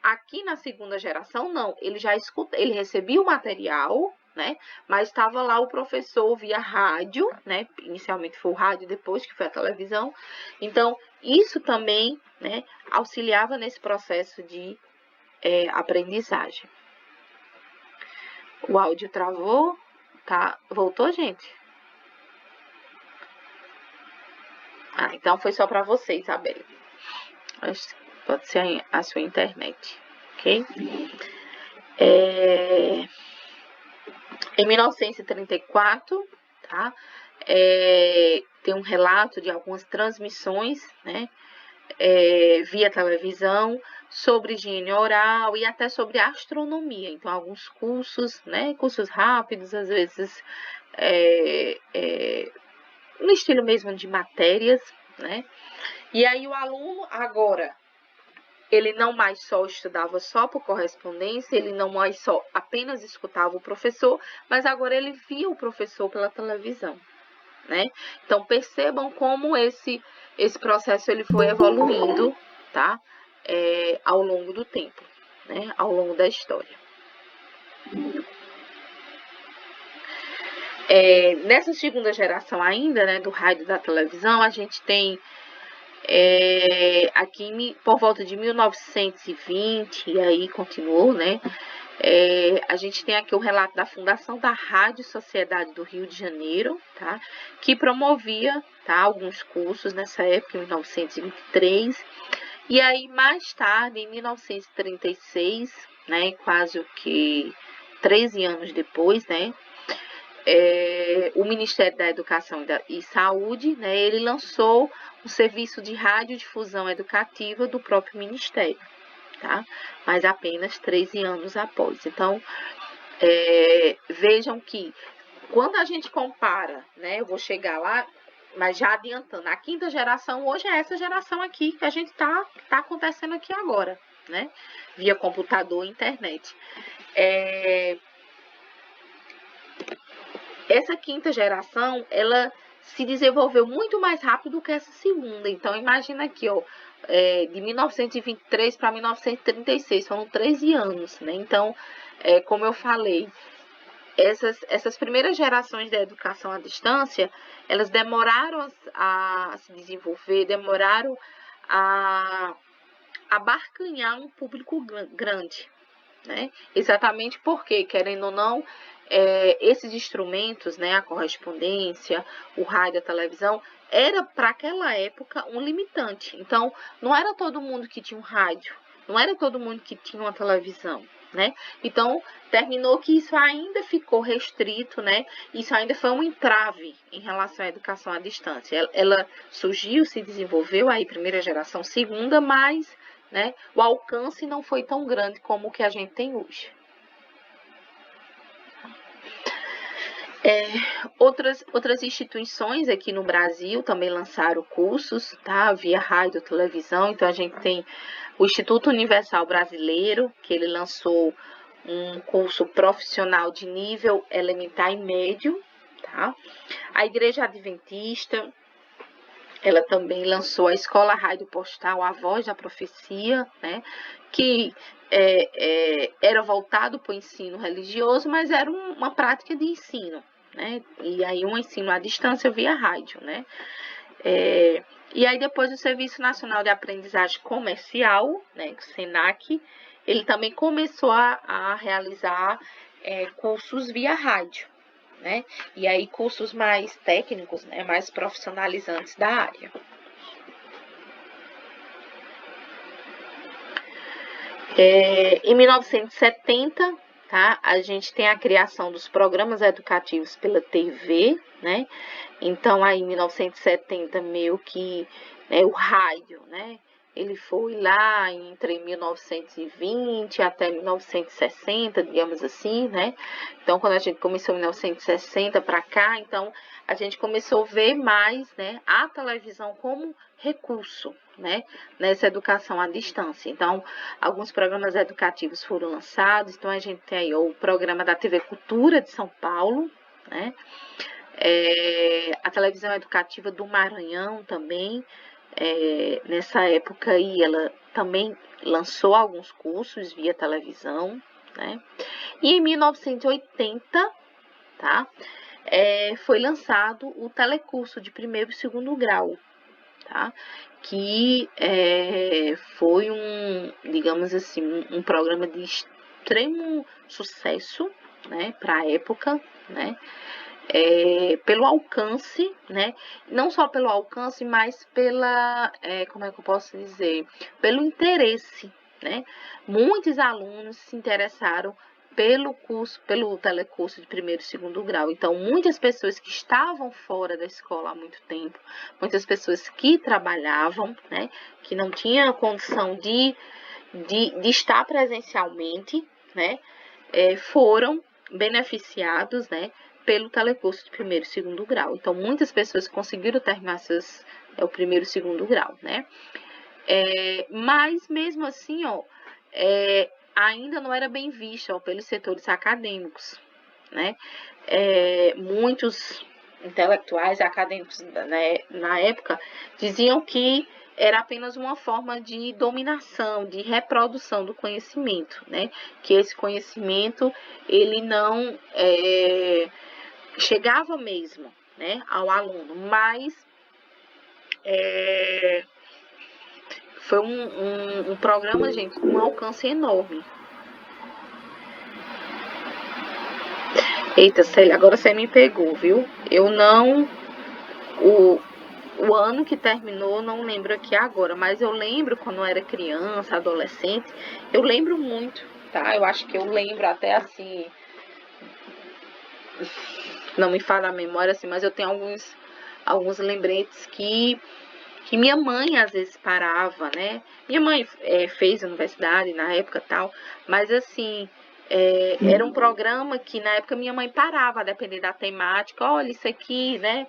A: Aqui na segunda geração, não, ele já escuta, ele recebia o material, né? Mas estava lá o professor via rádio, né? Inicialmente foi o rádio, depois que foi a televisão. Então, isso também, né, auxiliava nesse processo de aprendizagem. O áudio travou, tá? Voltou, gente? Então foi só para você, Isabela. Pode ser a sua internet, ok? Em 1934, tá? Tem um relato de algumas transmissões, né? Via televisão, sobre higiene oral e até sobre astronomia. Então, alguns cursos, né? Cursos rápidos, às vezes no estilo mesmo de matérias, né? E aí o aluno agora, ele não mais só estudava só por correspondência, ele não mais só apenas escutava o professor, mas agora ele via o professor pela televisão, né? Então percebam como esse processo ele foi evoluindo, tá? Ao longo do tempo, né? Ao longo da história. Nessa segunda geração ainda, né, do rádio e da televisão, a gente tem aqui por volta de 1920, e aí continuou, né? A gente tem aqui o relato da fundação da Rádio Sociedade do Rio de Janeiro, tá? Que promovia, tá, alguns cursos nessa época, em 1923. E aí, mais tarde, em 1936, né, quase o que 13 anos depois, né, o Ministério da Educação e Saúde, né, ele lançou o serviço de radiodifusão educativa do próprio Ministério, tá? Mas apenas 13 anos após. Então, vejam que quando a gente compara, né, eu vou chegar lá, mas já adiantando, a quinta geração hoje é essa geração aqui que a gente tá acontecendo aqui agora, né, via computador e internet. Essa quinta geração, ela se desenvolveu muito mais rápido que essa segunda. Então, imagina aqui, ó, de 1923 para 1936, foram 13 anos, né? Então, como eu falei, essas primeiras gerações da educação à distância, elas demoraram a se desenvolver, demoraram a abarcanhar um público grande, né? Exatamente porque, querendo ou não, esses instrumentos, né, a correspondência, o rádio, a televisão, era para aquela época um limitante. Então, não era todo mundo que tinha um rádio, não era todo mundo que tinha uma televisão, né? Então, terminou que isso ainda ficou restrito, né? Isso ainda foi um entrave em relação à educação à distância. Ela surgiu, se desenvolveu aí, primeira geração, segunda, mas, né, o alcance não foi tão grande como o que a gente tem hoje. Outras instituições aqui no Brasil também lançaram cursos, tá? Via rádio, televisão. Então, a gente tem o Instituto Universal Brasileiro, que ele lançou um curso profissional de nível elementar e médio, tá? A Igreja Adventista, ela também lançou a Escola Rádio Postal, A Voz da Profecia, né? Que era voltado para o ensino religioso, mas era uma prática de ensino, né? E aí um ensino à distância via rádio, né? E aí depois o Serviço Nacional de Aprendizagem Comercial, né, o SENAC, ele também começou a realizar cursos via rádio, né? E aí cursos mais técnicos, né, mais profissionalizantes da área. Em 1970, tá, a gente tem a criação dos programas educativos pela TV, né? Então, aí em 1970, meio que, né, o rádio, né? Ele foi lá entre 1920 até 1960, digamos assim, né? Então, quando a gente começou em 1960 para cá, então a gente começou a ver mais, né, a televisão como recurso, né, nessa educação à distância. Então, alguns programas educativos foram lançados. Então, a gente tem aí o programa da TV Cultura de São Paulo, né? A televisão educativa do Maranhão também, nessa época aí, ela também lançou alguns cursos via televisão, né? E em 1980, tá? Foi lançado o telecurso de primeiro e segundo grau, tá? Que foi digamos assim, um programa de extremo sucesso, né, para a época, né? Pelo alcance, né? Não só pelo alcance, mas como é que eu posso dizer? Pelo interesse, né? Muitos alunos se interessaram pelo telecurso de primeiro e segundo grau. Então, muitas pessoas que estavam fora da escola há muito tempo, muitas pessoas que trabalhavam, né? Que não tinham condição de estar presencialmente, né? Foram beneficiados, né, pelo telecurso de primeiro e segundo grau. Então, muitas pessoas conseguiram terminar o primeiro e segundo grau, né? Mas, mesmo assim, ó, ainda não era bem visto, ó, pelos setores acadêmicos, né? Muitos intelectuais acadêmicos, né, na época diziam que era apenas uma forma de dominação, de reprodução do conhecimento, né? Que esse conhecimento ele não chegava mesmo, né, ao aluno, mas foi um programa, gente, com um alcance enorme. Eita, Célia, agora você me pegou, viu? Eu não... O ano que terminou, não lembro aqui agora, mas eu lembro quando eu era criança, adolescente, eu lembro muito, tá? Eu acho que eu lembro até assim, não me fala a memória assim, mas eu tenho alguns lembretes que minha mãe às vezes parava, né? Minha mãe fez universidade na época tal, mas assim, era um programa que na época minha mãe parava, a depender da temática, olha isso aqui, né?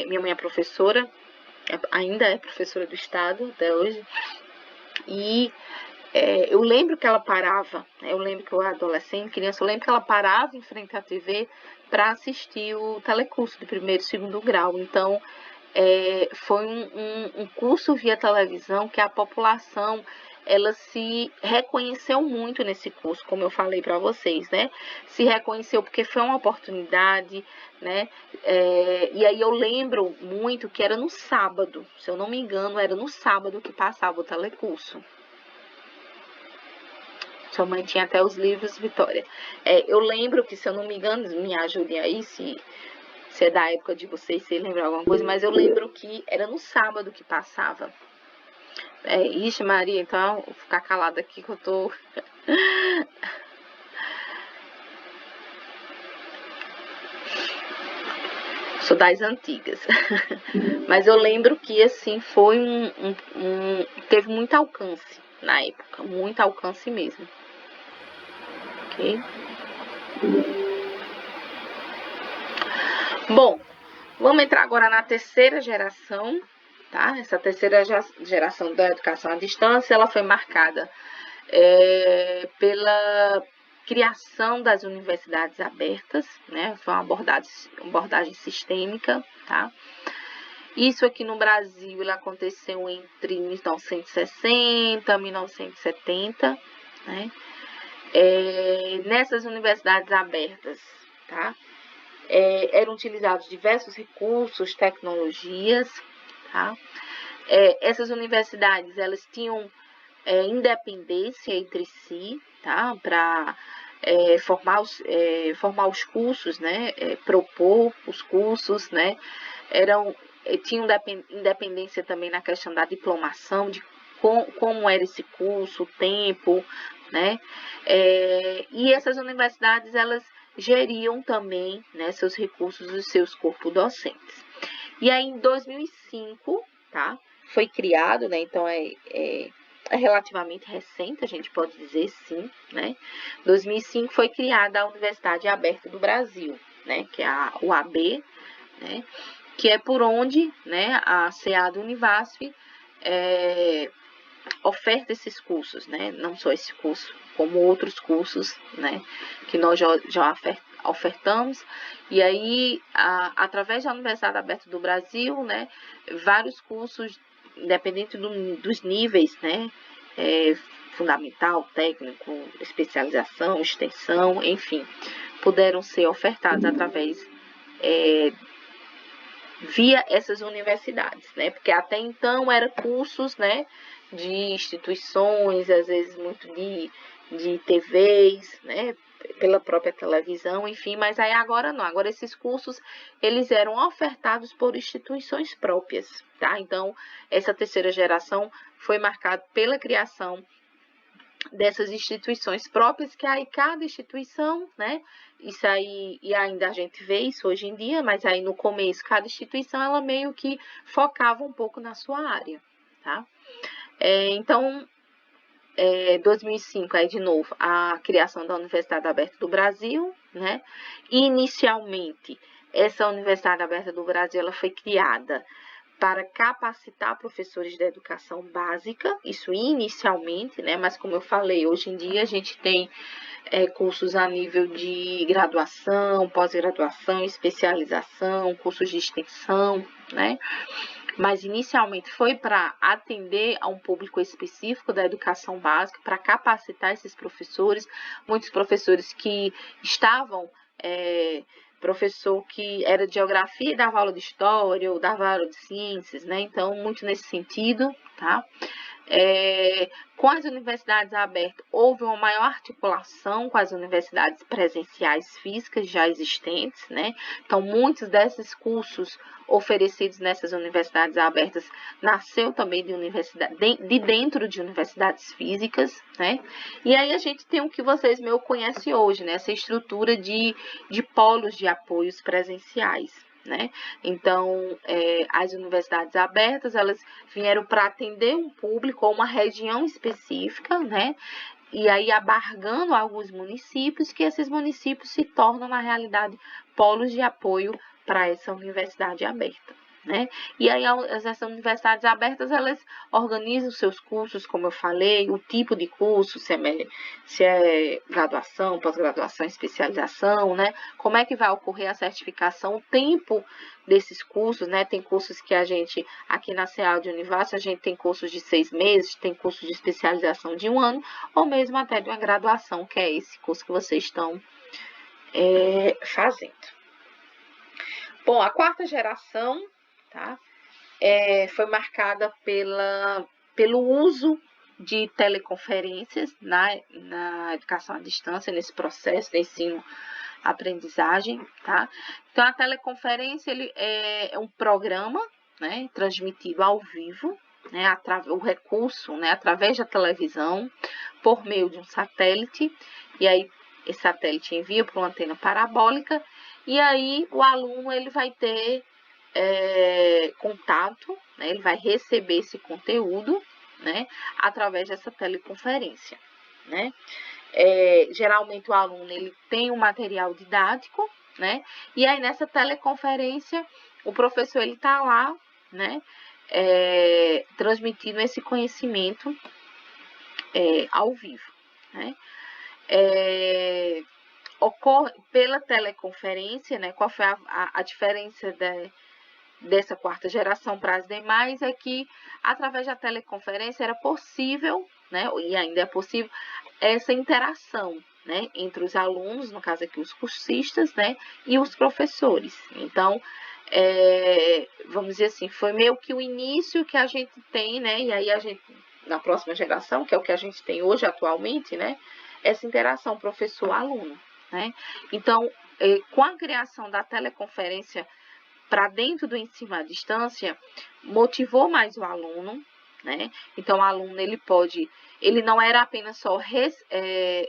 A: Minha mãe é professora, ainda é professora do estado até hoje, e eu lembro que ela parava, eu lembro que eu era adolescente, criança, eu lembro que ela parava em frente à TV para assistir o telecurso de primeiro e segundo grau. Então, foi um curso via televisão que a população ela se reconheceu muito nesse curso, como eu falei para vocês, né? Se reconheceu porque foi uma oportunidade, né? E aí eu lembro muito que era no sábado, se eu não me engano, era no sábado que passava o telecurso. Sua mãe tinha até os livros, Vitória. Eu lembro que, se eu não me engano, me ajudem aí, se é da época de vocês, se lembram alguma coisa, mas eu lembro que era no sábado que passava. Ixi, Maria, então vou ficar calada aqui que eu tô... Sou das antigas. Mas eu lembro que, assim, foi teve muito alcance na época, muito alcance mesmo. Ok? Bom, vamos entrar agora na terceira geração, tá? Essa terceira geração da educação à distância, ela foi marcada pela criação das universidades abertas, né? Foi uma abordagem sistêmica, tá? Isso aqui no Brasil, ele aconteceu entre 1960 e 1970, né? Nessas universidades abertas, tá? Eram utilizados diversos recursos, tecnologias, tá? Essas universidades, elas tinham independência entre si, tá? Para formar os cursos, né? Propor os cursos, né? Tinham independência também na questão da diplomação, de como era esse curso, o tempo, né? E essas universidades, elas geriam também, né, seus recursos e seus corpos docentes. E aí, em 2005, tá? Foi criado, né? Então, é relativamente recente, a gente pode dizer sim, né? 2005 foi criada a Universidade Aberta do Brasil, né? Que é a UAB, né? Que é por onde, né, a CEAD Univasf oferta esses cursos, né? Não só esse curso, como outros cursos, né? Que nós já ofertamos. E aí, através da Universidade Aberta do Brasil, né? Vários cursos, independente dos níveis, né? Fundamental, técnico, especialização, extensão, enfim, puderam ser ofertados através via essas universidades, né? Porque até então eram cursos, né, de instituições, às vezes muito de TVs, né, pela própria televisão, enfim, mas aí agora não. Agora esses cursos, eles eram ofertados por instituições próprias, tá? Então, essa terceira geração foi marcada pela criação dessas instituições próprias, que aí cada instituição, né, isso aí, e ainda a gente vê isso hoje em dia, mas aí no começo, cada instituição, ela meio que focava um pouco na sua área, tá? Então, 2005, aí de novo, a criação da Universidade Aberta do Brasil, né? Inicialmente, essa Universidade Aberta do Brasil, ela foi criada para capacitar professores da educação básica, isso inicialmente, né? Mas como eu falei, hoje em dia a gente tem cursos a nível de graduação, pós-graduação, especialização, cursos de extensão, né? Mas inicialmente foi para atender a um público específico da educação básica, para capacitar esses professores, muitos professores que estavam... professor que era de geografia e dava aula de história, ou dava aula de ciências, né? Então, muito nesse sentido, tá? Com as universidades abertas, houve uma maior articulação com as universidades presenciais físicas já existentes, né? Então, muitos desses cursos oferecidos nessas universidades abertas nasceu também de dentro de universidades físicas, né? E aí a gente tem o que vocês meio conhecem hoje, né? Essa estrutura de polos de apoios presenciais. Né? Então, as universidades abertas, elas vieram para atender um público ou uma região específica, né? E aí abarcando alguns municípios, que esses municípios se tornam, na realidade, polos de apoio para essa universidade aberta. Né? E aí essas universidades abertas, elas organizam seus cursos, como eu falei, o tipo de curso, se é graduação, pós-graduação, especialização, né? Como é que vai ocorrer a certificação, o tempo desses cursos, né? Tem cursos que a gente, aqui na CEAL de Univasf, a gente tem cursos de 6 meses, tem cursos de especialização de 1 ano, ou mesmo até de uma graduação, que é esse curso que vocês estão fazendo. Bom, a quarta geração, tá? Foi marcada pelo uso de teleconferências na educação à distância, nesse processo de ensino-aprendizagem, tá? Então, a teleconferência ele é um programa, né, transmitido ao vivo, né, o recurso, né, através da televisão, por meio de um satélite, e aí esse satélite envia para uma antena parabólica, e aí o aluno ele vai ter contato, né? Ele vai receber esse conteúdo, né? Através dessa teleconferência, né? Geralmente o aluno ele tem um material didático, né? E aí nessa teleconferência o professor ele está lá, né? Transmitindo esse conhecimento ao vivo, né? Ocorre pela teleconferência, né? Qual foi a diferença dessa quarta geração para as demais? É que através da teleconferência era possível, né? E ainda é possível essa interação, né? Entre os alunos, no caso aqui os cursistas, né? E os professores. Então, vamos dizer assim, foi meio que o início que a gente tem, né? E aí a gente, na próxima geração, que é o que a gente tem hoje atualmente, né? Essa interação professor-aluno, né? Então, com a criação da teleconferência para dentro do ensino à distância, motivou mais o aluno, né? Então, o aluno ele não era apenas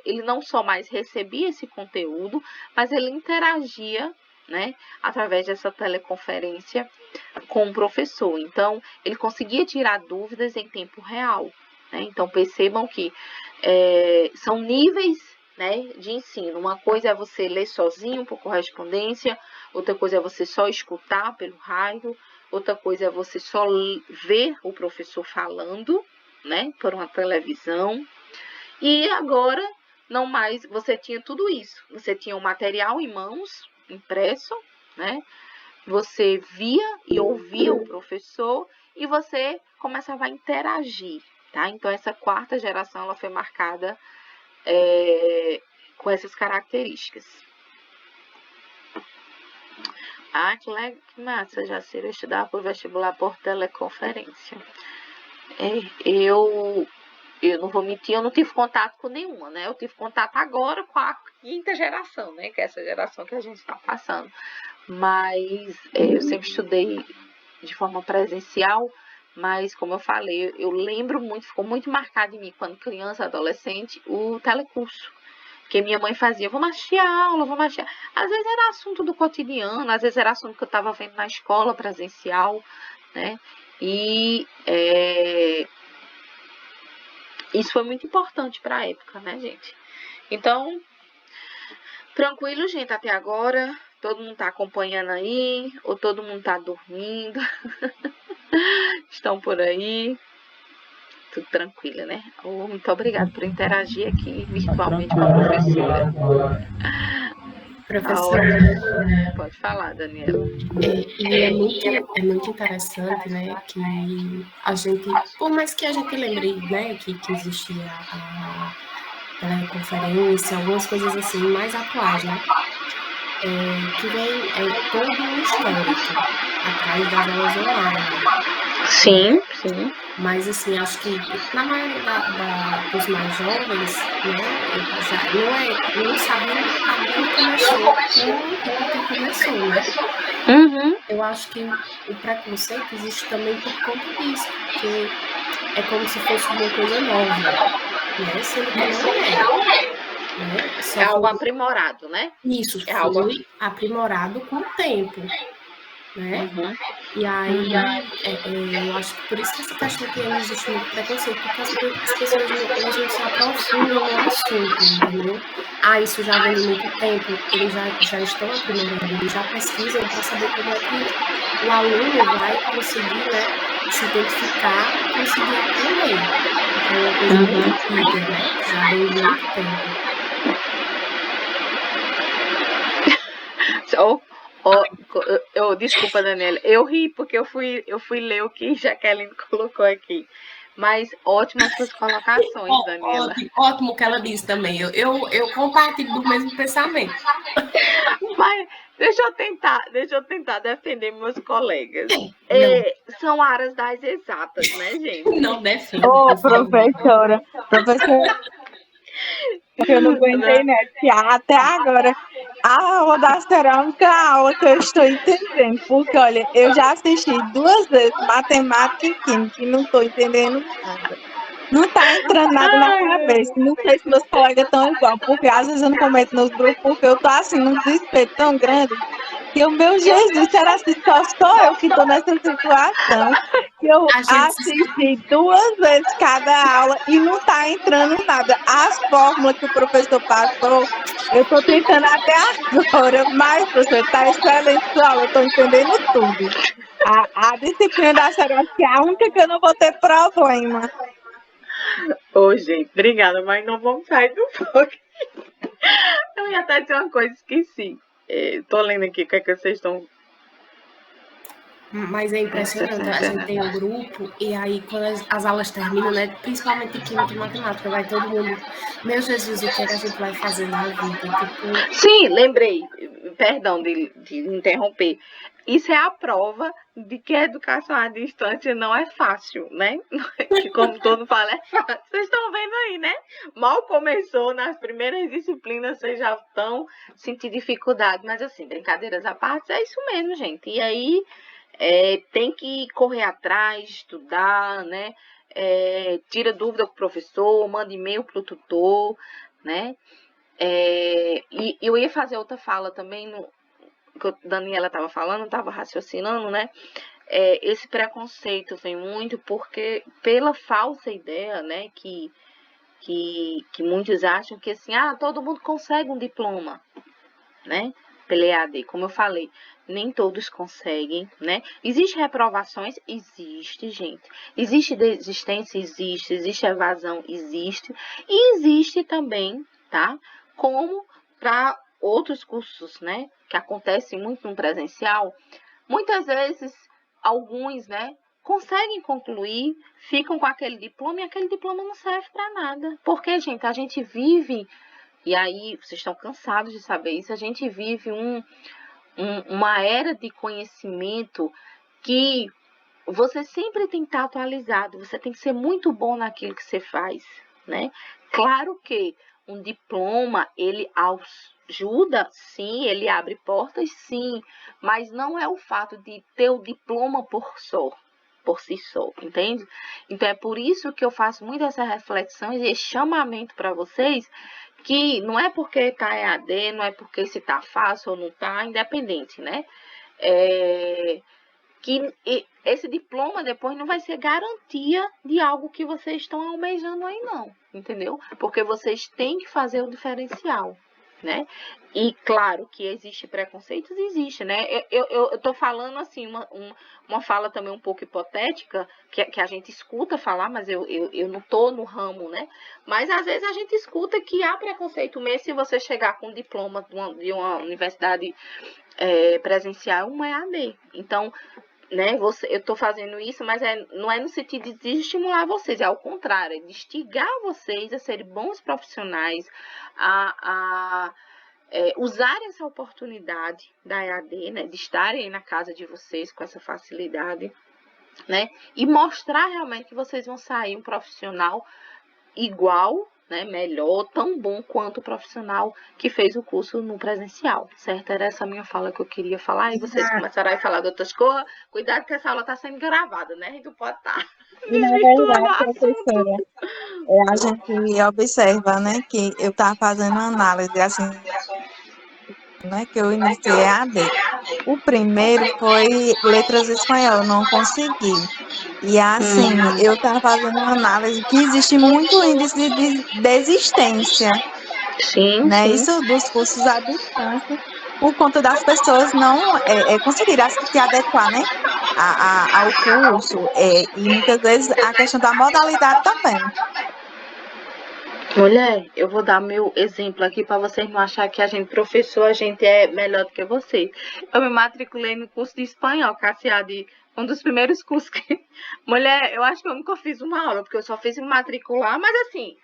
A: ele não só mais recebia esse conteúdo, mas ele interagia, né, através dessa teleconferência com o professor. Então, ele conseguia tirar dúvidas em tempo real, né? Então, percebam que são níveis, né, de ensino. Uma coisa é você ler sozinho por correspondência, outra coisa é você só escutar pelo rádio, outra coisa é você só ver o professor falando, né, por uma televisão. E agora, não mais, você tinha tudo isso. Você tinha o material em mãos, impresso, né? Você via e ouvia o professor e você começava a interagir, tá? Então, essa quarta geração ela foi marcada com essas características. Que massa, Jacira, estudar por vestibular por teleconferência. Eu não vou mentir, eu não tive contato com nenhuma, né? Eu tive contato agora com a quinta geração, né? Que é essa geração que a gente está passando. Mas eu sempre estudei de forma presencial, mas como eu falei, eu lembro muito, ficou muito marcado em mim quando criança, adolescente, o telecurso. Porque minha mãe fazia, vamos assistir a aula, vamos assistir. Às vezes era assunto do cotidiano, às vezes era assunto que eu estava vendo na escola presencial, né? E isso foi muito importante para a época, né, gente? Então, tranquilo, gente, até agora. Todo mundo está acompanhando aí, ou todo mundo está dormindo. Estão por aí. Tudo tranquilo, né? Muito obrigada por interagir aqui virtualmente com a professora.
B: Professora,
A: pode falar, Daniela.
B: É muito interessante, né, que a gente, por mais que a gente lembre, né, que existia a teleconferência, algumas coisas assim mais atuais, né, que vem todo um histórico. atrás das aulas online.
A: Sim, sim.
B: Mas, assim, acho que na maioria dos mais jovens, né, já não sabe nem onde começou, como e por que começou, né?
A: Uhum.
B: Eu acho que o preconceito existe também por conta disso, porque é como se fosse uma coisa nova, né? Sendo que não é, né?
A: É
B: Só
A: algo
B: foi
A: aprimorado, né?
B: isso,
A: É algo.
B: foi aprimorado com o tempo, né?
A: Uhum.
B: E aí, eu acho que por isso que essa questão que ainda existe muito preconceito, porque as pessoas elas não se aprofundam no assunto, entendeu? Ah, isso já vem de muito tempo, eles já estão aprimorando, eles já pesquisam para saber como é que o aluno vai conseguir, né, se identificar e conseguir aprender, porque é uma coisa muito
A: Uhum.
B: antiga, né, que já vem de muito tempo.
A: Oh, desculpa, Daniela. Eu ri porque eu fui ler o que Jaqueline colocou aqui. Mas ótimas suas colocações, Daniela.
B: Ótimo que ela disse também. Eu compartilho do mesmo pensamento.
A: Mas deixa eu tentar defender meus colegas.
B: Não,
A: São áreas das exatas, né, gente?
B: não defenda,
C: Ô,
B: por favor.
C: professora, que eu não aguentei, né? Que até agora, a aula da cerâmica é a aula que eu estou entendendo. Porque, olha, eu já assisti 2 vezes matemática e química e não estou entendendo nada. Não está entrando nada na cabeça. Não sei se meus colegas estão igual, porque às vezes eu não comento nos grupos, porque eu tô assim, num desespero tão grande. Que o meu Jesus, será que só sou eu que estou nessa situação? Que eu
B: A gente se
C: assisti 2 vezes cada aula e não está entrando nada. As fórmulas que o professor passou, eu estou tentando até agora, mas, professor, está excelente sua aula, eu estou entendendo tudo. A disciplina da cerâmica é a única que eu não vou ter problema.
A: Ô, gente, obrigada, mas não vamos sair do foco. Eu ia até dizer uma coisa, esqueci. Tô lendo aqui o que é que vocês estão.
B: Mas é impressionante, a gente tem um grupo e aí quando as aulas terminam, né, principalmente de química e matemática, vai todo mundo, meu Jesus, o que é que a gente vai fazer na vida? Tipo,
A: Sim, lembrei. Perdão de interromper. Isso é a prova de que a educação à distância não é fácil, né? Que como todo fala, é fácil. Vocês estão vendo aí, né? Mal começou, nas primeiras disciplinas, vocês já estão sentindo dificuldade. Mas assim, brincadeiras à parte, é isso mesmo, gente. E aí tem que correr atrás, estudar, né? Tira dúvida com o professor, manda e-mail para o tutor, né? E eu ia fazer outra fala também, que a Daniela estava falando, estava raciocinando, né? Esse preconceito vem muito porque pela falsa ideia, né, que muitos acham que assim, todo mundo consegue um diploma, né? Pela EAD, como eu falei, nem todos conseguem, né? Existe reprovações? Existe, gente. Existe desistência? Existe. Existe evasão? Existe. E existe também, tá? Como para outros cursos, né? Que acontecem muito no presencial, muitas vezes alguns, né? Conseguem concluir, ficam com aquele diploma e aquele diploma não serve para nada. Porque, gente, a gente vive, e aí vocês estão cansados de saber isso, a gente vive uma era de conhecimento que você sempre tem que estar atualizado, você tem que ser muito bom naquilo que você faz, né? Claro que um diploma, ele ajuda, sim, ele abre portas, sim, mas não é o fato de ter o diploma por si só, entende? Então é por isso que eu faço muito essa reflexão e esse chamamento para vocês, que não é porque tá EAD, não é porque se tá fácil ou não tá, independente, né? Que esse diploma depois não vai ser garantia de algo que vocês estão almejando aí, não, entendeu? Porque vocês têm que fazer o diferencial, né? E claro que existe preconceitos, existe, né? Eu tô falando assim, uma fala também um pouco hipotética, que a gente escuta falar, mas eu não tô no ramo, né? Mas às vezes a gente escuta que há preconceito mesmo se você chegar com um diploma de uma universidade presencial, uma EAD. Então, né, eu estou fazendo isso, mas não é no sentido de desestimular vocês, é ao contrário, é de instigar vocês a serem bons profissionais, a usarem essa oportunidade da EAD, né, de estarem aí na casa de vocês com essa facilidade, né, e mostrar realmente que vocês vão sair um profissional igual, né, melhor, tão bom quanto o profissional que fez o curso no presencial, certo? Era essa a minha fala que eu queria falar, e vocês começaram a falar de outras coisas. Cuidado que essa aula está sendo gravada, né? A gente pode estar
C: E na
A: desvirtuando o
C: verdade,
A: assunto.
C: professora, a gente observa, né, que eu estava fazendo uma análise assim, né, que eu iniciei EAD. O primeiro foi letras espanhol, eu não consegui. E assim, eu estava fazendo uma análise que existe muito índice de desistência,
A: Sim,
C: né?
A: sim.
C: Isso dos cursos à distância, por conta das pessoas não conseguirem se adequar, né? Ao curso, e muitas vezes a questão da modalidade também.
A: Mulher, eu vou dar meu exemplo aqui para vocês não acharem que a gente, professor, a gente é melhor do que vocês. Eu me matriculei no curso de espanhol, CACEAD, um dos primeiros cursos que... Mulher, eu acho que eu nunca fiz uma aula, porque eu só fiz me matricular, mas assim,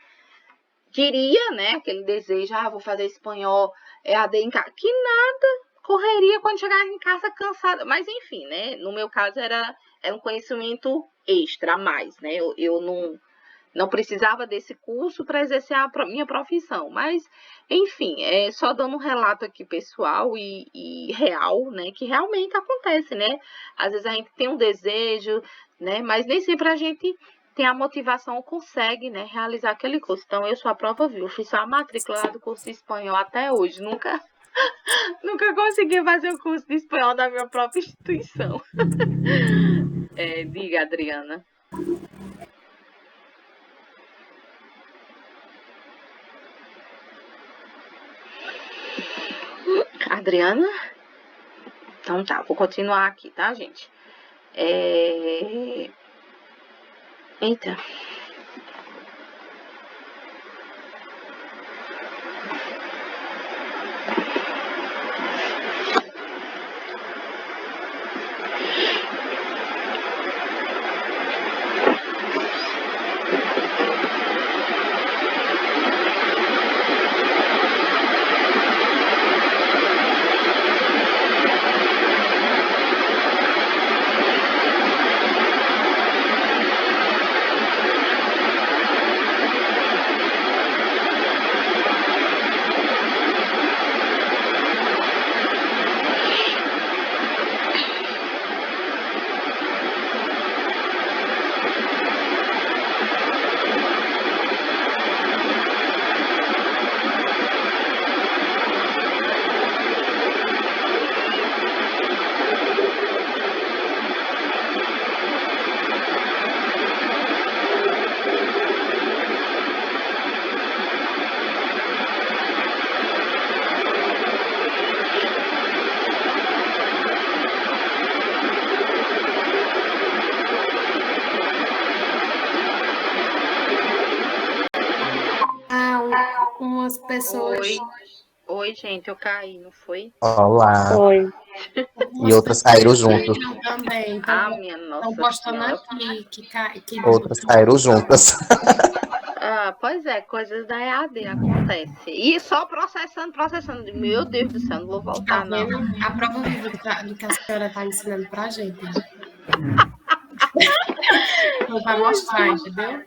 A: queria, né, aquele desejo, vou fazer espanhol, EAD em casa. Que nada, correria quando chegava em casa cansada. Mas enfim, né, no meu caso era um conhecimento extra a mais, né, eu não precisava desse curso para exercer a minha profissão, mas, enfim, só dando um relato aqui pessoal e real, né, que realmente acontece, né, às vezes a gente tem um desejo, né, mas nem sempre a gente tem a motivação ou consegue, né, realizar aquele curso. Então, eu sou a prova viva, eu fiz só a matrícula do curso de espanhol até hoje, nunca consegui fazer o curso de espanhol da minha própria instituição. Diga, Adriana. Adriana? Então tá, vou continuar aqui, tá, gente? Eita.
B: Umas pessoas.
A: Oi, gente, eu caí, não foi?
D: Olá.
C: Foi.
D: E outras caíram juntos.
B: Também.
A: Minha nossa
B: Estão postando
A: senhora.
B: aqui que
D: Outras caíram juntas.
A: Pois é, coisas da EAD acontecem. E só processando. Meu Deus do céu, não vou voltar, não.
B: A prova viva do que a senhora está ensinando pra gente. Não vai mostrar, entendeu?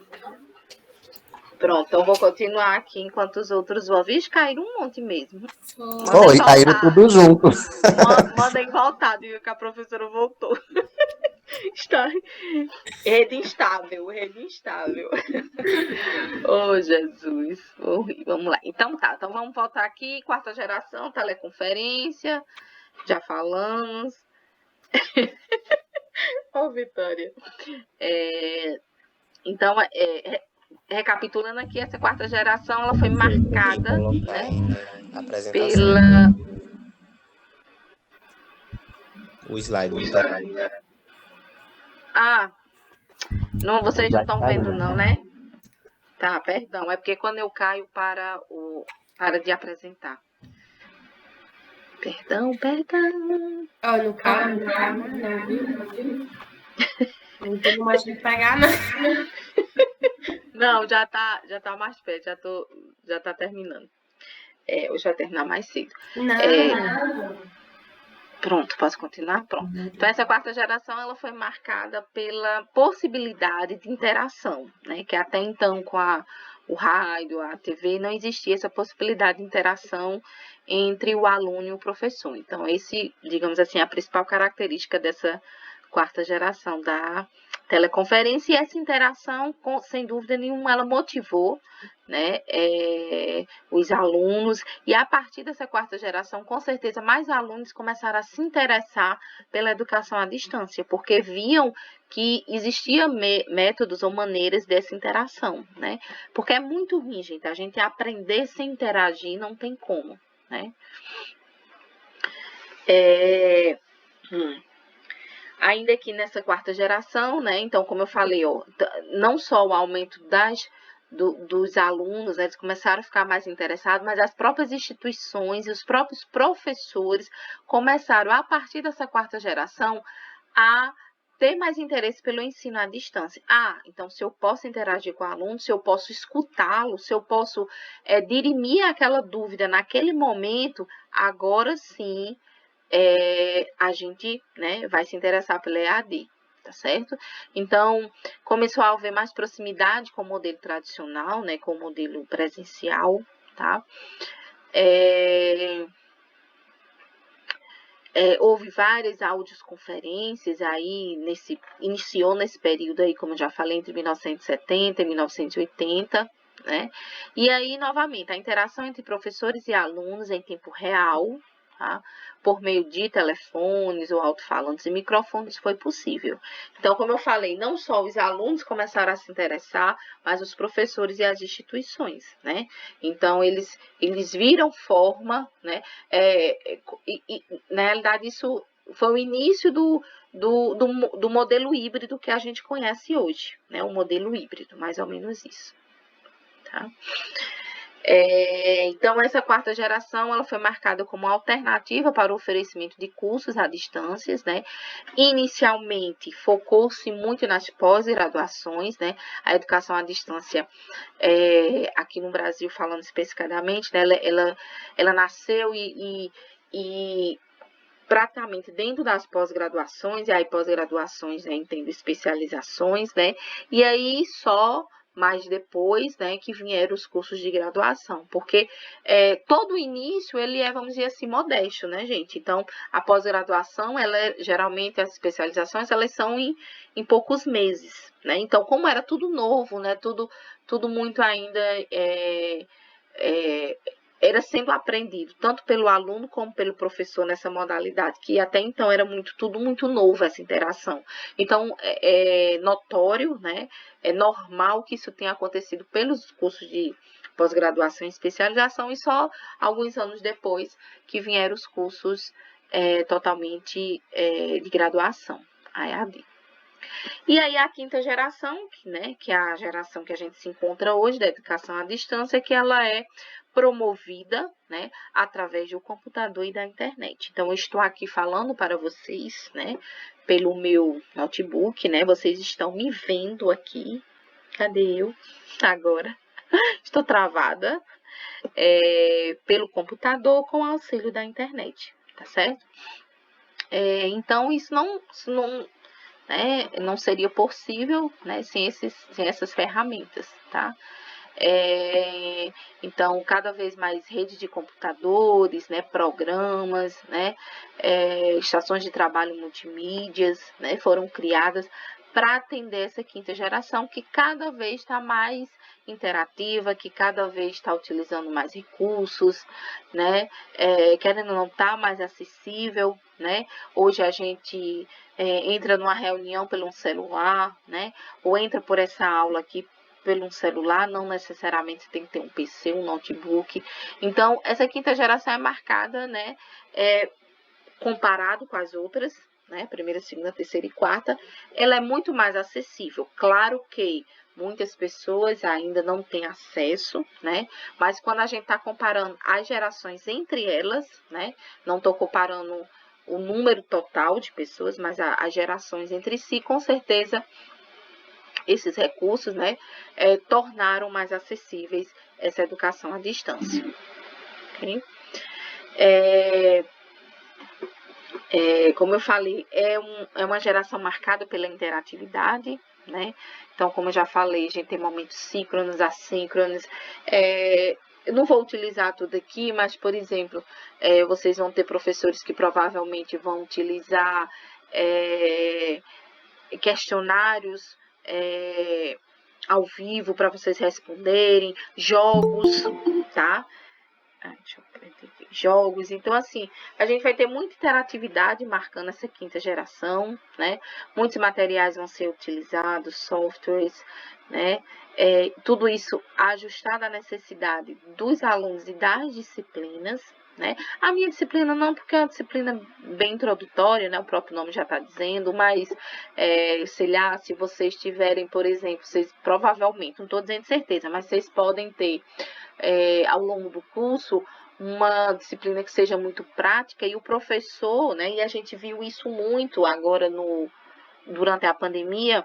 A: Pronto, então vou continuar aqui enquanto os outros vão. Vixe, caíram um monte mesmo.
D: Foi, caíram tudo junto.
A: Mandem voltar, diga que a professora voltou. Está rede instável. Oh, Jesus. Vamos lá. Então tá, então vamos voltar aqui. Quarta geração, teleconferência. Já falamos. Vitória. Então, recapitulando aqui, essa quarta geração ela foi marcada, né, pela...
D: O slide.
A: Não, vocês não estão vendo não, né? Tá, perdão. É porque quando eu caio para de apresentar. Perdão.
B: Olha, no carro não, viu? Não tem mais de pegar, não.
A: Não, já tá mais perto, já tá terminando. Hoje vai terminar mais cedo.
B: Não.
A: Pronto, posso continuar? Pronto. Então, essa quarta geração ela foi marcada pela possibilidade de interação, né? Que até então, com o rádio, a TV, não existia essa possibilidade de interação entre o aluno e o professor. Então, digamos assim, a principal característica dessa quarta geração da teleconferência, e essa interação, sem dúvida nenhuma, ela motivou, né, os alunos, e a partir dessa quarta geração, com certeza, mais alunos começaram a se interessar pela educação à distância, porque viam que existiam métodos ou maneiras dessa interação, né? Porque é muito ruim, gente, a gente aprender sem interagir não tem como, né? Ainda aqui nessa quarta geração, né? Então, como eu falei, não só o aumento dos alunos, eles começaram a ficar mais interessados, mas as próprias instituições e os próprios professores começaram, a partir dessa quarta geração, a ter mais interesse pelo ensino à distância. Então, se eu posso interagir com o aluno, se eu posso escutá-lo, se eu posso dirimir aquela dúvida naquele momento, agora sim, a gente, né, vai se interessar pela EAD, tá certo? Então, começou a haver mais proximidade com o modelo tradicional, né, com o modelo presencial, tá? Houve várias audiosconferências aí, iniciou nesse período aí, como eu já falei, entre 1970 e 1980, né? E aí, novamente, a interação entre professores e alunos em tempo real, tá? Por meio de telefones ou alto-falantes e microfones foi possível. Então, como eu falei, não só os alunos começaram a se interessar, mas os professores e as instituições, né? Então, eles viram forma, né? Na realidade, isso foi o início do modelo híbrido que a gente conhece hoje, né? O modelo híbrido, mais ou menos isso, tá? Então, essa quarta geração ela foi marcada como alternativa para o oferecimento de cursos à distância, né? Inicialmente, focou-se muito nas pós-graduações, né? A educação à distância, aqui no Brasil, falando especificadamente, né? Ela nasceu e praticamente dentro das pós-graduações, e aí pós-graduações, né, entendo especializações, né? E aí só mais depois, né, que vieram os cursos de graduação, porque todo o início, ele vamos dizer assim, modesto, né, gente? Então, a pós-graduação, geralmente, as especializações, elas são em poucos meses, né? Então, como era tudo novo, né, tudo muito ainda era sendo aprendido, tanto pelo aluno como pelo professor nessa modalidade, que até então era tudo muito novo, essa interação. Então, é notório, né? É normal que isso tenha acontecido pelos cursos de pós-graduação e especialização, e só alguns anos depois que vieram os cursos totalmente de graduação, a EAD. E aí a quinta geração, né, que é a geração que a gente se encontra hoje, da educação à distância, que ela é promovida, né, através do computador e da internet. Então, eu estou aqui falando para vocês, né, pelo meu notebook, né, vocês estão me vendo aqui. Cadê eu? Agora. Estou travada pelo computador com o auxílio da internet, tá certo? Então, isso não seria possível, né, sem essas ferramentas, tá? Então, cada vez mais rede de computadores, né, programas, né, estações de trabalho multimídias, né, foram criadas para atender essa quinta geração, que cada vez está mais interativa, que cada vez está utilizando mais recursos, né, querendo ou não, está mais acessível, né? Hoje a gente entra numa reunião pelo um celular, né, ou entra por essa aula aqui pelo um celular, não necessariamente tem que ter um PC, um notebook. Então, essa quinta geração é marcada, né, comparado com as outras, né, primeira, segunda, terceira e quarta, ela é muito mais acessível. Claro que muitas pessoas ainda não têm acesso, né, mas quando a gente está comparando as gerações entre elas, né, não estou comparando o número total de pessoas, mas as gerações entre si, com certeza, esses recursos, né, tornaram mais acessíveis essa educação à distância. ok? Como eu falei, é uma geração marcada pela interatividade, né? Então, como eu já falei, a gente tem momentos síncronos, assíncronos. Eu não vou utilizar tudo aqui, mas, por exemplo, vocês vão ter professores que provavelmente vão utilizar questionários ao vivo para vocês responderem, jogos, tá? Deixa eu ver aqui. Jogos, então assim, a gente vai ter muita interatividade marcando essa quinta geração, né? Muitos materiais vão ser utilizados, softwares, né? Tudo isso ajustado à necessidade dos alunos e das disciplinas, né? A minha disciplina não, porque é uma disciplina bem introdutória, né? O próprio nome já está dizendo, mas sei lá, se vocês tiverem, por exemplo, vocês provavelmente, não estou dizendo certeza, mas vocês podem ter ao longo do curso uma disciplina que seja muito prática e o professor, né? E a gente viu isso muito agora durante a pandemia,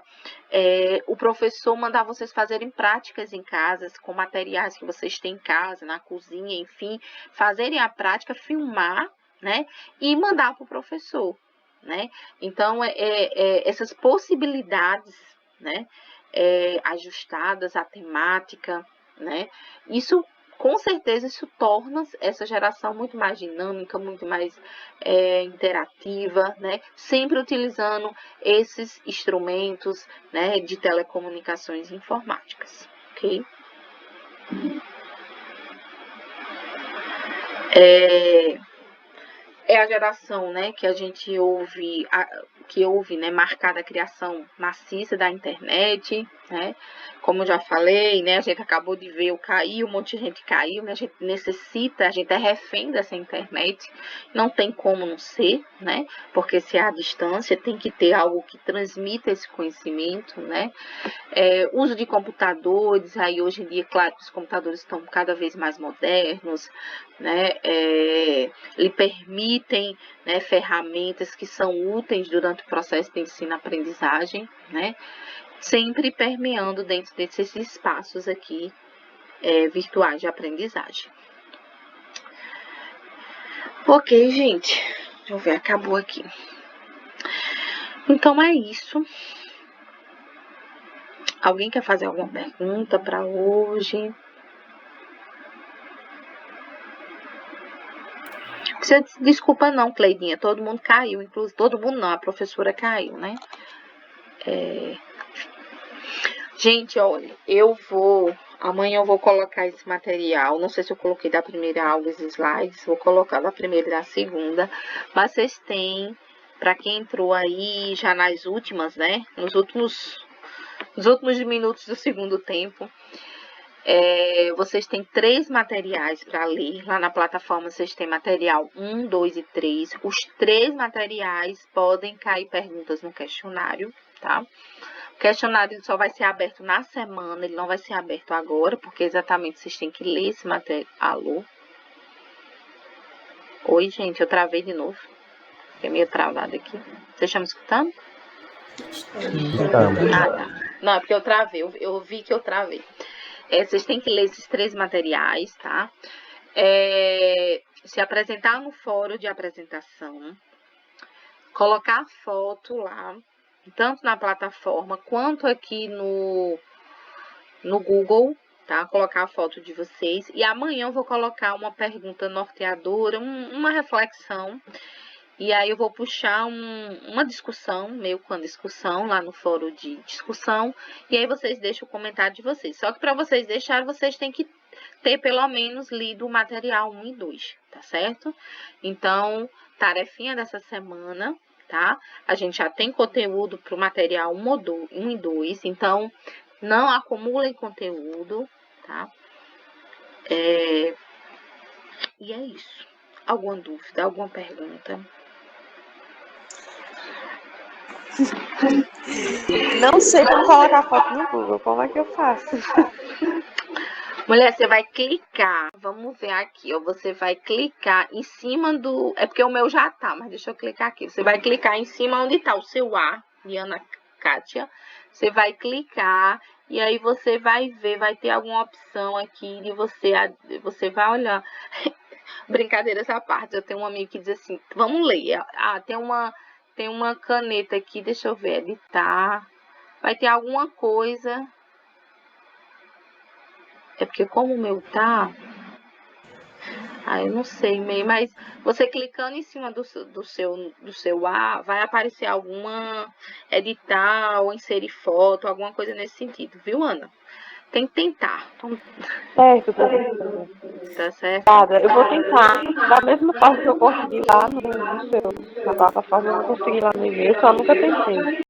A: o professor mandar vocês fazerem práticas em casa, com materiais que vocês têm em casa, na cozinha, enfim, fazerem a prática, filmar, né? E mandar para o professor, né? Então, essas possibilidades, né? Ajustadas à temática, né? Isso, com certeza, isso torna essa geração muito mais dinâmica, muito mais interativa, né? Sempre utilizando esses instrumentos, né, de telecomunicações informáticas, ok? É a geração, né, que a gente ouve, né, marcada a criação maciça da internet, né? Como eu já falei, né, a gente acabou de ver um monte de gente caiu, né? A gente é refém dessa internet, não tem como não ser, né? Porque se é à distância, tem que ter algo que transmita esse conhecimento, né? Uso de computadores, aí hoje em dia, claro, os computadores estão cada vez mais modernos, né? Lhe permitem, né, ferramentas que são úteis durante o processo de ensino-aprendizagem, né? Sempre permeando dentro desses espaços aqui virtuais de aprendizagem. Ok, gente. Deixa eu ver, acabou aqui. Então é isso. Alguém quer fazer alguma pergunta para hoje? Você desculpa não, Cleidinha. Todo mundo caiu, inclusive todo mundo não, a professora caiu, né? Gente, olha, amanhã eu vou colocar esse material. Não sei se eu coloquei da primeira aula os slides, vou colocar da primeira e da segunda. Mas vocês têm, para quem entrou aí já nas últimas, né? Nos últimos minutos do segundo tempo. Vocês têm 3 materiais para ler. Lá na plataforma vocês têm material 1, 2 e 3. Os 3 materiais podem cair perguntas no questionário, tá? O questionário só vai ser aberto na semana, ele não vai ser aberto agora, porque exatamente vocês têm que ler esse material. Alô? Oi, gente, eu travei de novo. Fiquei meio travada aqui. Vocês estão me escutando? Ah, tá. Não, é porque eu travei, eu vi que eu travei. Vocês têm que ler esses 3 materiais, tá? Se apresentar no fórum de apresentação, colocar foto lá, tanto na plataforma quanto aqui no Google, tá? Colocar a foto de vocês. E amanhã eu vou colocar uma pergunta norteadora, uma reflexão. E aí eu vou puxar uma discussão, meio com a discussão, lá no fórum de discussão. E aí vocês deixam o comentário de vocês. Só que para vocês deixarem, vocês têm que ter pelo menos lido o material 1 e 2, tá certo? Então, tarefinha dessa semana, tá? A gente já tem conteúdo para o material 1 e 2, então não acumulem conteúdo, tá? E é isso. Alguma dúvida, alguma pergunta?
C: Não sei como colocar foto no Google. Como é que eu faço?
A: Mulher, você vai clicar, vamos ver aqui, ó. Você vai clicar em cima do... É porque o meu já tá, mas deixa eu clicar aqui. Você vai clicar em cima onde tá o seu A, de Ana Kátia. Você vai clicar e aí você vai ver, vai ter alguma opção aqui de você vai olhar. Brincadeiras à parte, eu tenho um amigo que diz assim, vamos ler. Ah, tem uma caneta aqui, deixa eu ver, editar. Vai ter alguma coisa. É porque como o meu tá, eu não sei meio, mas você clicando em cima do seu A, vai aparecer alguma editar ou inserir foto, alguma coisa nesse sentido, viu, Ana? Tem que tentar.
E: Certo, professora.
A: Tá certo?
E: Obrigada. Eu vou tentar, da mesma forma que eu consegui lá no seu, na plataforma, eu vou conseguir lá no e-mail, só nunca tentei.